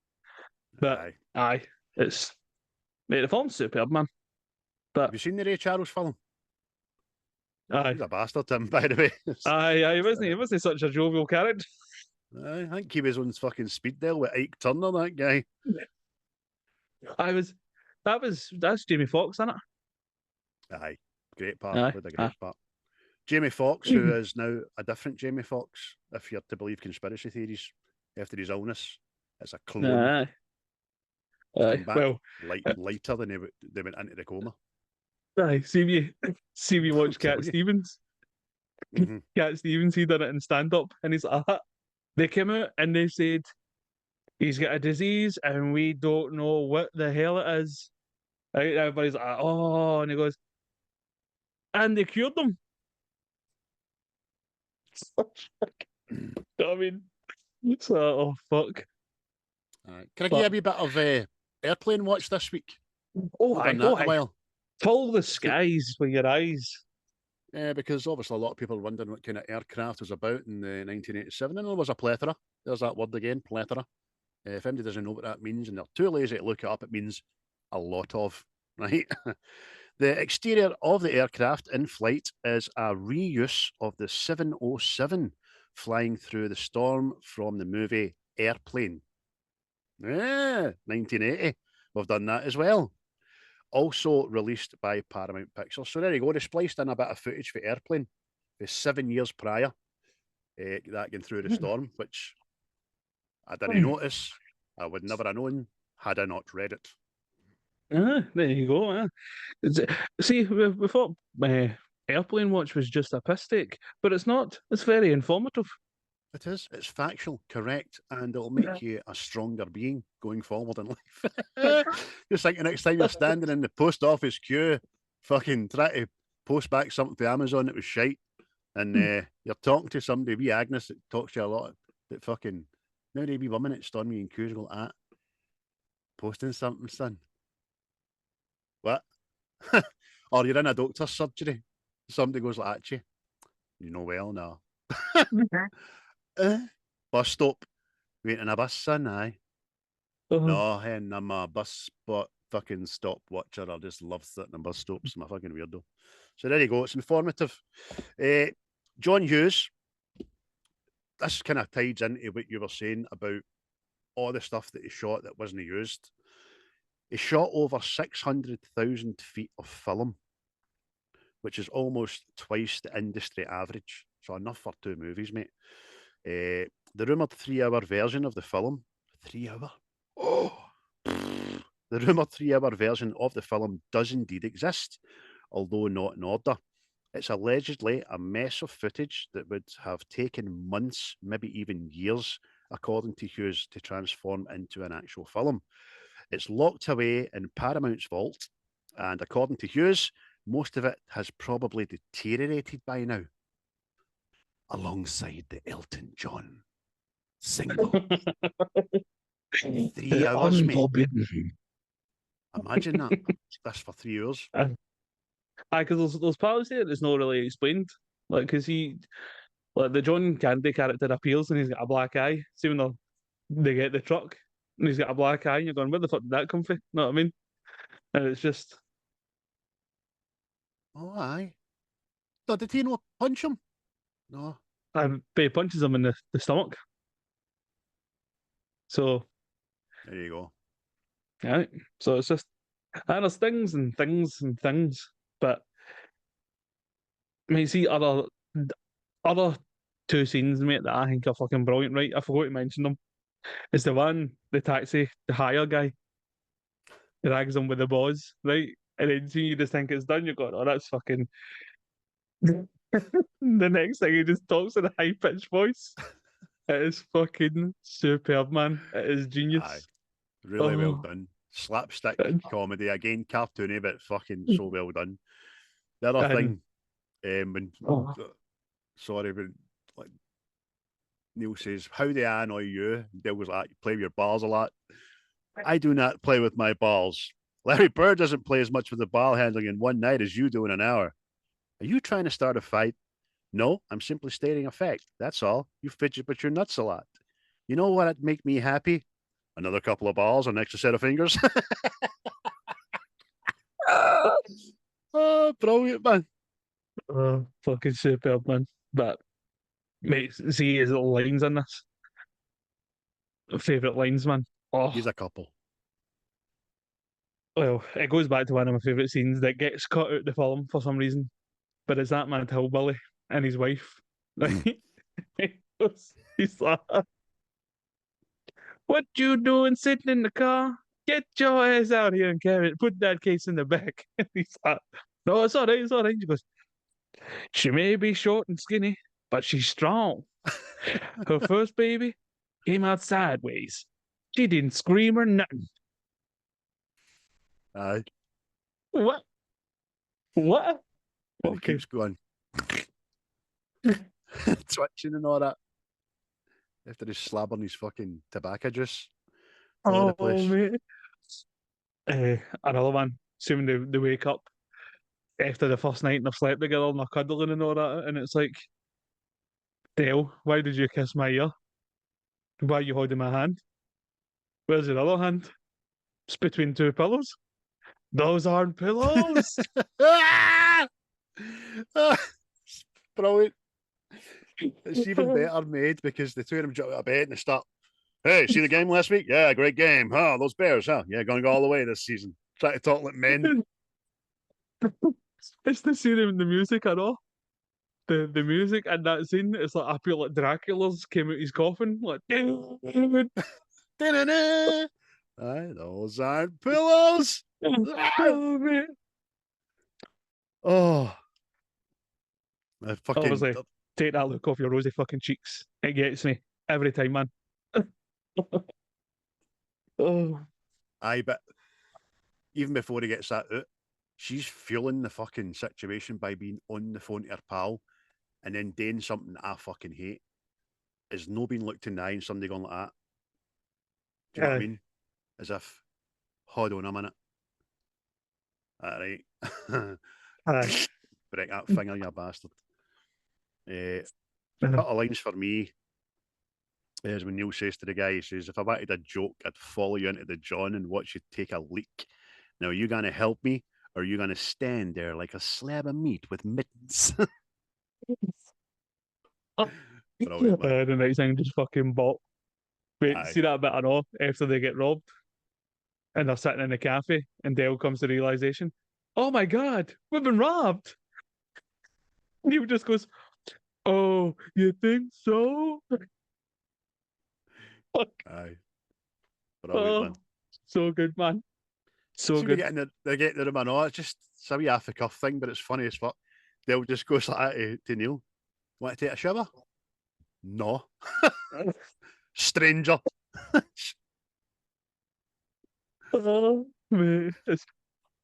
But Aye. aye, it's mate, the film's superb, man. But Have you seen the Ray Charles film? aye, He's a bastard, Tim, by the way. aye, he wasn't such a jovial character. I think he was on fucking speed dial with Ike Turner, that guy. That's Jamie Foxx, isn't it? Aye, great part. Aye, With a aye. great part. Jamie Foxx, who is now a different Jamie Foxx, if you're to believe conspiracy theories, after his illness. It's a clone. Aye. Aye. Come back Well, lighter than they went into the coma. aye, see me watch Tell Cat you. Stevens. Mhm. Cat Stevens, he done it in stand up, and he's like, they came out and they said he's got a disease and we don't know what the hell it is. Right? Everybody's like, oh, and he goes, and they cured them. I mean, it's like, oh fuck. Aye. Can I give you a wee bit of airplane watch this week? Oh, Not I done that in a go. while. Follow the skies with your eyes. Because obviously a lot of people are wondering what kind of aircraft was about in 1987, and there was a plethora. There's that word again, plethora. If anybody doesn't know what that means and they're too lazy to look it up, it means a lot of, right? The exterior of the aircraft in flight is a reuse of the 707 flying through the storm from the movie Airplane. 1980. We've done that as well. Also released by Paramount Pictures. So there you go. They spliced in a bit of footage for Airplane for 7 years prior. That going through the storm, which I didn't notice. I would never have known had I not read it. There you go. See, we thought Airplane Watch was just a piss take, but it's not. It's very informative. It is. It's factual, correct, and it'll make you a stronger being going forward in life. Just think the next time you're standing in the post office queue, fucking try to post back something to Amazon that was shite, and you're talking to somebody, wee Agnes, that talks to you a lot, that fucking, now they wee women at Stormy and Q's go, posting something, son. What? Or you're in a doctor's surgery, somebody goes like that to you. You know well, no. Bus stop, waiting a bus, son, aye. No, hen, I'm a bus spot fucking stop watcher. I just love sitting in bus stops. I'm a fucking weirdo. So there you go. It's informative. John Hughes, this kind of ties into what you were saying about all the stuff that he shot that wasn't used. He shot over 600,000 feet of film, which is almost twice the industry average. So enough for 2 movies, mate. The rumoured 3-hour version of the film, 3 hour? Oh! The rumoured 3-hour version of the film does indeed exist, although not in order. It's allegedly a mess of footage that would have taken months, maybe even years, according to Hughes, to transform into an actual film. It's locked away in Paramount's vault, and according to Hughes, most of it has probably deteriorated by now. Alongside the Elton John single. 3 hours, mate. Imagine that. That's for 3 hours. Because those parts there is not really explained. Like, because like the John Candy character appears and he's got a black eye. See when they get the truck and he's got a black eye and you're going, where the fuck did that come from? You know what I mean? And it's just. Oh, aye. No, did he not punch him? No. But he punches him in the stomach. So. There you go. Yeah. So it's just. And there's things and things and things. But. I mean, see, other 2 scenes, mate, that I think are fucking brilliant, right? I forgot to mention them. It's the taxi, the hire guy, drags him with the boss, right? And then you just think it's done, you're going, oh, that's fucking. The next thing, he just talks in a high pitched voice. It is fucking superb, man. It is genius. Aye. Really well done. Slapstick comedy, again, cartoony, but fucking so well done. The other thing, when sorry, but like Neal says, how do I annoy you? Dale was like, you play with your balls a lot. I do not play with my balls. Larry Bird doesn't play as much with the ball handling in one night as you do in an hour. Are you trying to start a fight? No, I'm simply stating a fact. That's all. You fidget with your nuts a lot. You know what'd make me happy? Another couple of balls, an extra set of fingers. Oh, brilliant, man. Fucking superb, man. But mate, see his little lines in this. Favorite lines, man. Oh, He's a couple. well, it goes back to one of my favorite scenes that gets cut out the film for some reason. But it's that man hillbilly and his wife. Right? He's like, "What you doing sitting in the car? Get your ass out here and carry it. Put that case in the back." And he's like, "No, it's all right. It's all right." She goes, "She may be short and skinny, but she's strong. Her first baby came out sideways. She didn't scream or nothing." Aye. What? What? And he Okay. keeps going. Twitching and all that. After he's slabbing his fucking tobacco juice all over the place. Mate. Another one. Assuming they wake up after the first night and they've slept together and they're cuddling and all that, and it's like, Dale, why did you kiss my ear? Why are you holding my hand? Where's your other hand? It's between two pillows. Those aren't pillows. Ah! Brilliant. It's even better made because the two of them jump out of bed and they start, hey, see the game last week? Yeah, great game. Huh, those Bears, huh? Yeah, going to go all the way this season. Try to talk like men. It's the scene in the music at all. The music and that scene, it's like I feel like Dracula's came out his coffin, like Da-da-da. Aye, those aren't pillows. oh, man. Oh, I fucking. Obviously, take that look off your rosy fucking cheeks. It gets me every time, man. Oh, Aye, but even before he gets that out, she's fueling the fucking situation by being on the phone to her pal and then doing something that I fucking hate. Is no being looked in the eye and somebody going like that. Do you know what I mean? As if, hold on a minute. All right. aye. Break that finger, you bastard. A couple of lines for me is when Neal says to the guy, he says, if I wanted a joke, I'd follow you into the John and watch you take a leak. Now, are you going to help me or are you going to stand there like a slab of meat with mittens? The next thing just fucking bought. Wait, Aye. see that bit I know after they get robbed and they're sitting in a cafe and Dale comes to the realization, oh my god, we've been robbed. And he just goes, oh, you think so? Fuck. Aye. Oh, Man. so good, man. So good. They're getting the room. I know it's just a wee off the cuff thing, but it's funny as fuck. They'll just go like that to Neal. Want to take a shower? No. Stranger. Oh, mate.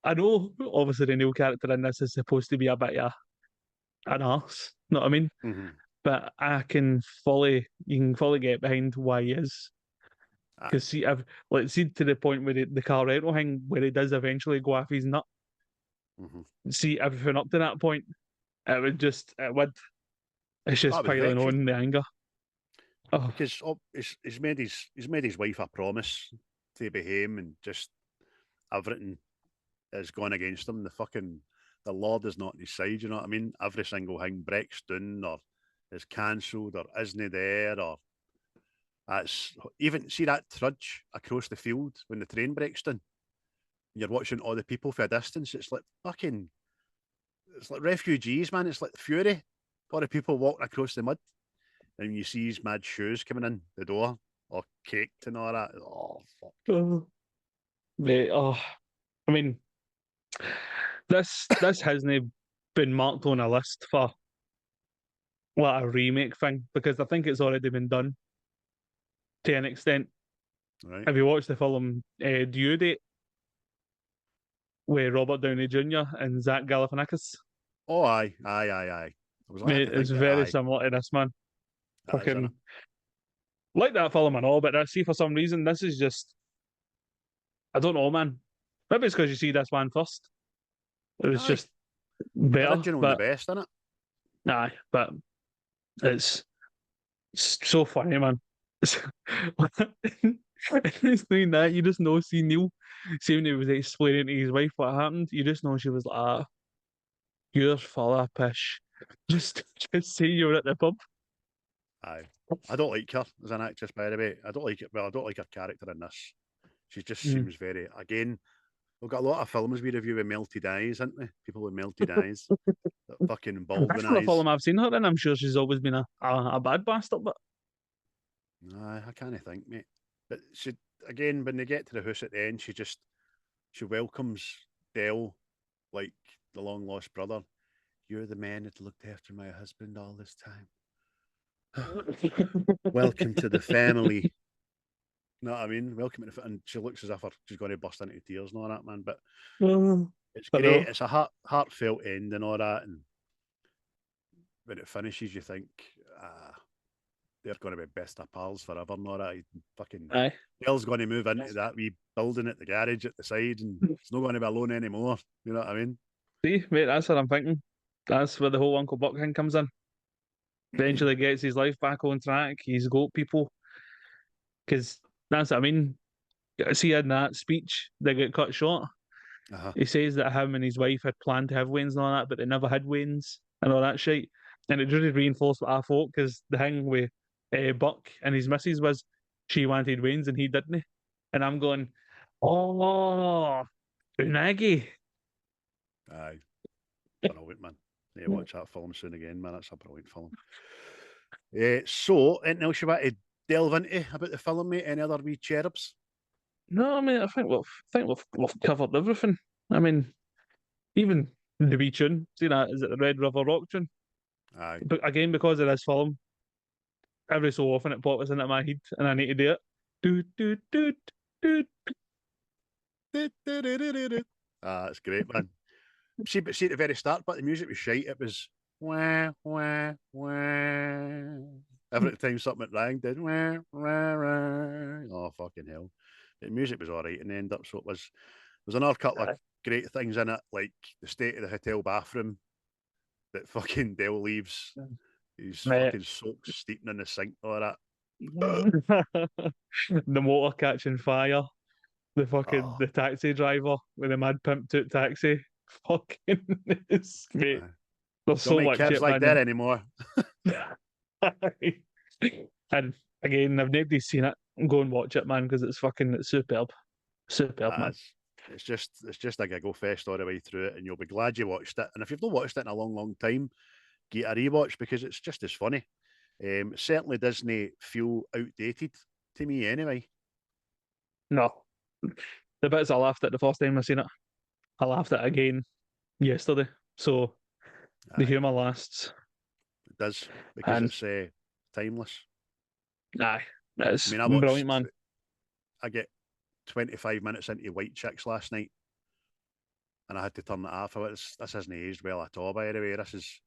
I know, obviously, the Neal character in this is supposed to be a bit of an arse, know what I mean? Mm-hmm. But you can fully get behind why he is. Because see, see to the point where the car rental thing, where he does eventually go off his nut. Mm-hmm. See everything up to that point, it's just piling on the anger. Oh. Because he's made his wife a promise to behave and just everything is going against him. The Lord is not on his side, you know what I mean? Every single thing breaks down or is cancelled or isn't there or that's even see that trudge across the field when the train breaks down. You're watching all the people for a distance. It's like refugees, man. It's like fury. All the people walking across the mud. And you see his mad shoes coming in the door, or caked and all that. Oh, fuck. Mate, I mean, this hasn't been marked on a list for a remake thing because I think it's already been done to an extent. Right. Have you watched the film Due Date with Robert Downey Jr. and Zach Galifianakis? Oh, aye. Mate, it's very similar to this, man. Fucking like that film and all, but I see for some reason this is just, I don't know, man. Maybe it's because you see this one first. It was just better. Original and the best, isn't it? Aye, but it's so funny, man. It's doing that, you just know, see Neal, see when he was explaining to his wife what happened, you just know she was like, ah, you're full of pish. Just say you were at the pub. Aye. I don't like her as an actress, by the way. I don't like it. Well, I don't like her character in this. She just seems very, again, we've got a lot of films we review with melted eyes, haven't we? People with melted eyes. That fucking Baldwin eyes. The film I've seen her in, I'm sure she's always been a bad bastard, but... Aye, I can't think, mate. But she, again, when they get to the house at the end, she welcomes Dell like the long lost brother. You're the man that looked after my husband all this time. Welcome to the family. You know what I mean? Welcome to the and she looks as if she's going to burst into tears and all that, man. But it's great. It's a heartfelt end and all that. And when it finishes, you think, they're going to be best of pals forever and all that. Fucking Dell's going to move into that wee building at the garage at the side, and it's not going to be alone anymore. You know what I mean? See, mate, that's what I'm thinking. That's where the whole Uncle Buck thing comes in. Eventually gets his life back on track. He's got people. Because that's what I mean. See, in that speech that got cut short, he says that him and his wife had planned to have weans and all that, but they never had weans and all that shit. And it really reinforced what I thought, because the thing with Buck and his missus was she wanted weans and he didn't. And I'm going, oh, unagi. Aye. Brilliant, man. Yeah, watch that film soon again, man. That's a brilliant film. So, anything else you want to delve into about the film, mate? Any other wee cherubs? No, I mean, I think we've covered everything. I mean, even the wee tune, see that? Is it the Red River Rock tune? Aye. But again, because of this film, every so often it pops into my head and I need to do it. Do, do, do, do. That's great, man. See at the very start, but the music was shite. It was wah, wah, wah. Every time something rang, did wah, wah, wah. Oh, fucking hell. The music was all right in the end up, so it was. There's another couple of great things in it, like the state of the hotel bathroom that fucking Dell leaves. He's fucking soaked, steeping in the sink, all that. The motor catching fire. The taxi driver with the mad pimp took taxi. Fucking it's great. There's so much kids like that anymore. And again, if nobody's seen it, go and watch it, man, because it's superb. Superb, man. It's just a giggle fest all the way through it, and you'll be glad you watched it. And if you've not watched it in a long, long time, get a rewatch because it's just as funny. Certainly doesn't feel outdated to me anyway. No. The bits I laughed at the first time I seen it, I laughed at again yesterday. So the humour lasts. It does, because it's timeless. Aye. It's brilliant, man. I get 25 minutes into White Chicks last night and I had to turn it off. This hasn't aged well at all, by the way. It's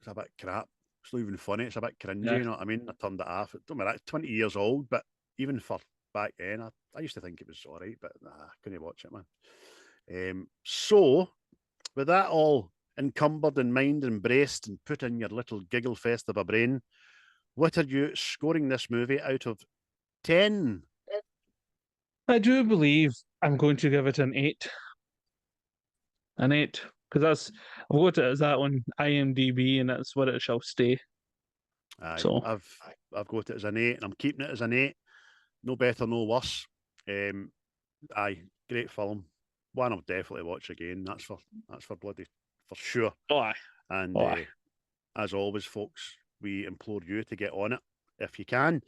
a bit crap. It's not even funny. It's a bit cringy, you know what I mean? I turned it off. Don't matter, 20 years old, but even for back then, I used to think it was all right, but nah, I couldn't watch it, man. So, with that all encumbered in mind and braced and put in your little giggle fest of a brain, what are you scoring this movie out of 10? I do believe I'm going to give it an 8. An 8. Because I've got it as that on IMDb and that's what it shall stay. Aye, so I've got it as an 8 and I'm keeping it as an 8. No better, no worse. Aye, great film. One I'll definitely watch again. That's for sure. Oh, aye. And as always, folks, we implore you to get on it if you can.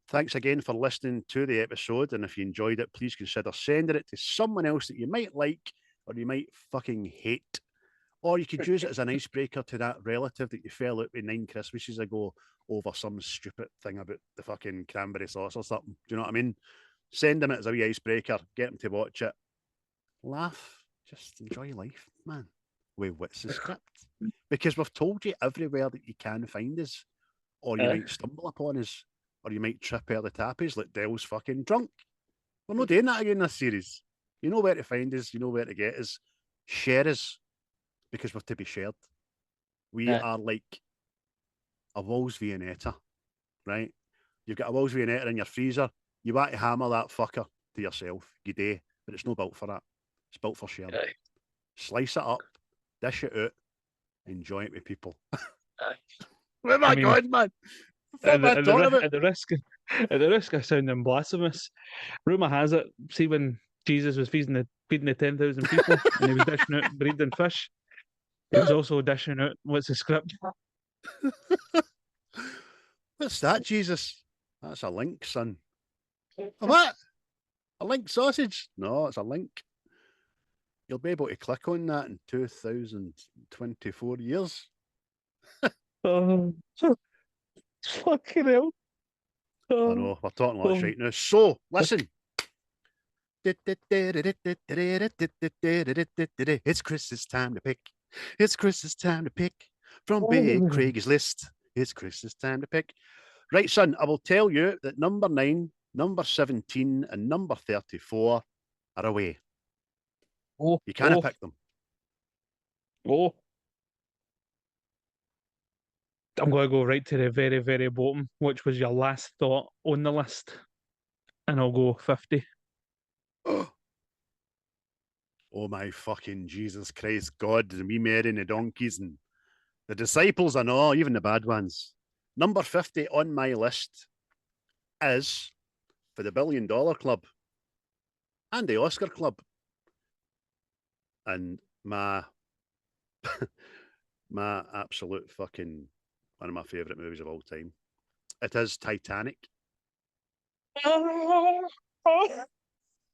Thanks again for listening to the episode, and if you enjoyed it, please consider sending it to someone else that you might like or you might fucking hate. Or you could use it as an icebreaker to that relative that you fell out with 9 Christmases ago over some stupid thing about the fucking cranberry sauce or something. Do you know what I mean? Send them it as a wee icebreaker. Get them to watch it. Laugh. Just enjoy life, man. with what's the script. Because we've told you everywhere that you can find us, or you might stumble upon us, or you might trip over the tappies like Dell's fucking drunk. We're not doing that again this series. You know where to find us, you know where to get us. Share us, because we're to be shared. We are like a Wolves Viennetta, right? You've got a Wolves Viennetta in your freezer. You want to hammer that fucker to yourself, you do, but it's not built for that. It's built for sharing. Slice it up, dish it out, enjoy it with people. Where am I going, man? What am I talking about? At the risk of sounding blasphemous, rumour has it, see when Jesus was feeding the 10,000 people and he was dishing out bread and fish, he was also dishing out what's the script. What's that, Jesus? That's a link, son. A what? A link sausage? No, it's a link. You'll be able to click on that in 2024 years. Oh, fucking hell. I know, we're talking a lot of shit now. So, listen. It's Chris's time to pick. It's Chris's time to pick from Big Craig's list. It's Chris's time to pick. Right, son, I will tell you that number 9, number 17, and number 34 are away. You can't pick them. I'm going to go right to the very, very bottom, which was your last thought on the list. And I'll go 50. Oh my fucking Jesus Christ, God, and me Mary and the donkeys and the disciples and all, even the bad ones. Number 50 on my list is for the $1 Billion Club and the Oscar Club. And my my absolute fucking one of my favourite movies of all time. It is Titanic.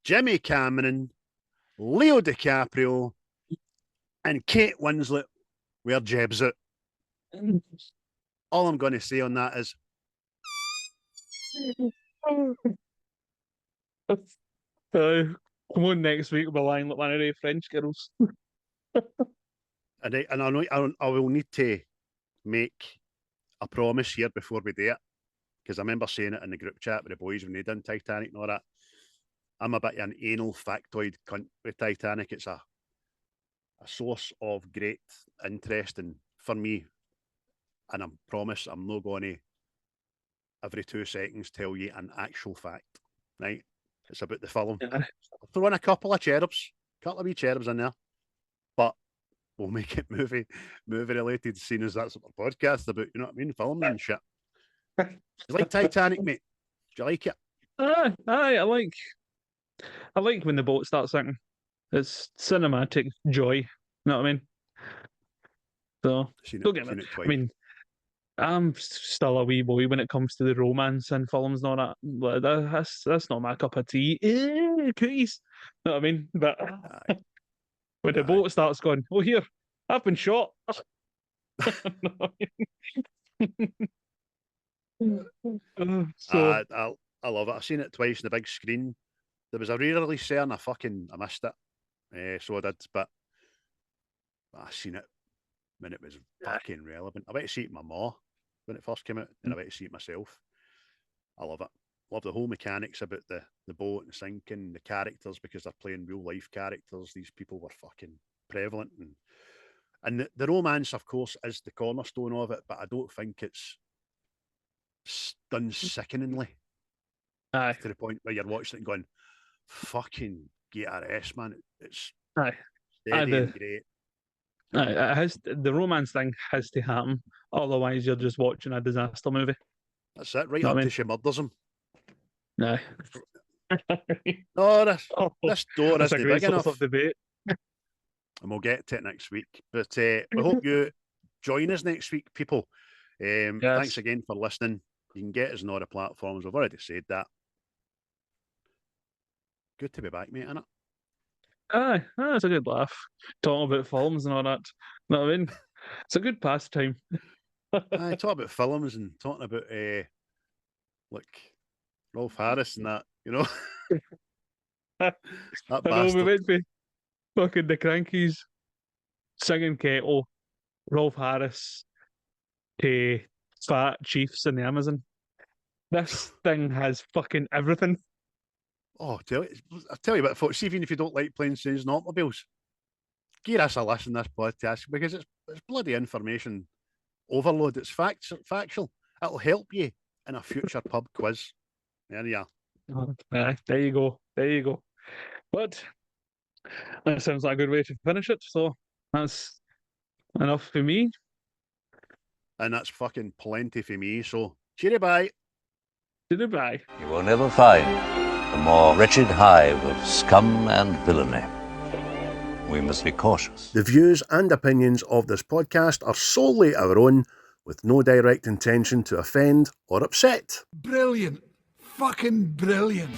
Jimmy Cameron, Leo DiCaprio, and Kate Winslet wear Jebs out. All I'm going to say on that is come on next week, we'll be lying like one of the French girls. and I know I will need to make a promise here before we do it, because I remember saying it in the group chat with the boys when they done Titanic and all that. I'm a bit of an anal factoid cunt with Titanic. It's a source of great interest and for me, and I promise I'm not going to every 2 seconds tell you an actual fact, right? It's about the film. I'll throw in a couple of wee cherubs in there, but we'll make it movie related, seeing as that's what the podcast about, you know what I mean? Films and shit. You like Titanic, mate? Do you like it? Aye, I like when the boat starts sinking. It's cinematic joy. You know what I mean? So, don't get me. I mean, I'm still a wee boy when it comes to the romance and films and all that. That's not my cup of tea. Cookies. You know what I mean? But when the boat starts going, oh, here, I've been shot. So, I love it. I've seen it twice on the big screen. There was a re-release there and I missed it. So I did, but I seen it when it was fucking relevant. I went to see it with my ma when it first came out, and I went to see it myself. I love it. Love the whole mechanics about the boat and sinking, the characters, because they're playing real life characters. These people were fucking prevalent, and the romance, of course, is the cornerstone of it, but I don't think it's done sickeningly. Aye. To the point where you're watching it and going, fucking get a rest, man. It's steady and great. The romance thing has to happen, otherwise you're just watching a disaster movie. That's it, right up to she murders him. No. No, this door isn't big enough. Of debate. And we'll get to it next week. But we hope you join us next week, people. Thanks again for listening. You can get us on all the platforms. We've already said that. Good to be back, mate, innit? Aye, it's a good laugh. Talking about films and all that. You know what I mean? It's a good pastime. Aye, talk about films and talking about like Rolf Harris and that, you know. That I know we went for fucking the Crankies. singing kettle, Rolf Harris to fat chiefs in the Amazon. This thing has fucking everything. Oh, I'll tell you what, folks, even if you don't like planes, trains, and automobiles, give us a listen to this podcast because it's bloody information overload. It's factual. It'll help you in a future pub quiz. There you are. There you go. There you go. But that sounds like a good way to finish it. So that's enough for me. And that's fucking plenty for me. So, cheery bye. Goodbye. You will never find a more wretched hive of scum and villainy. We must be cautious. The views and opinions of this podcast are solely our own, with no direct intention to offend or upset. Brilliant. Fucking brilliant.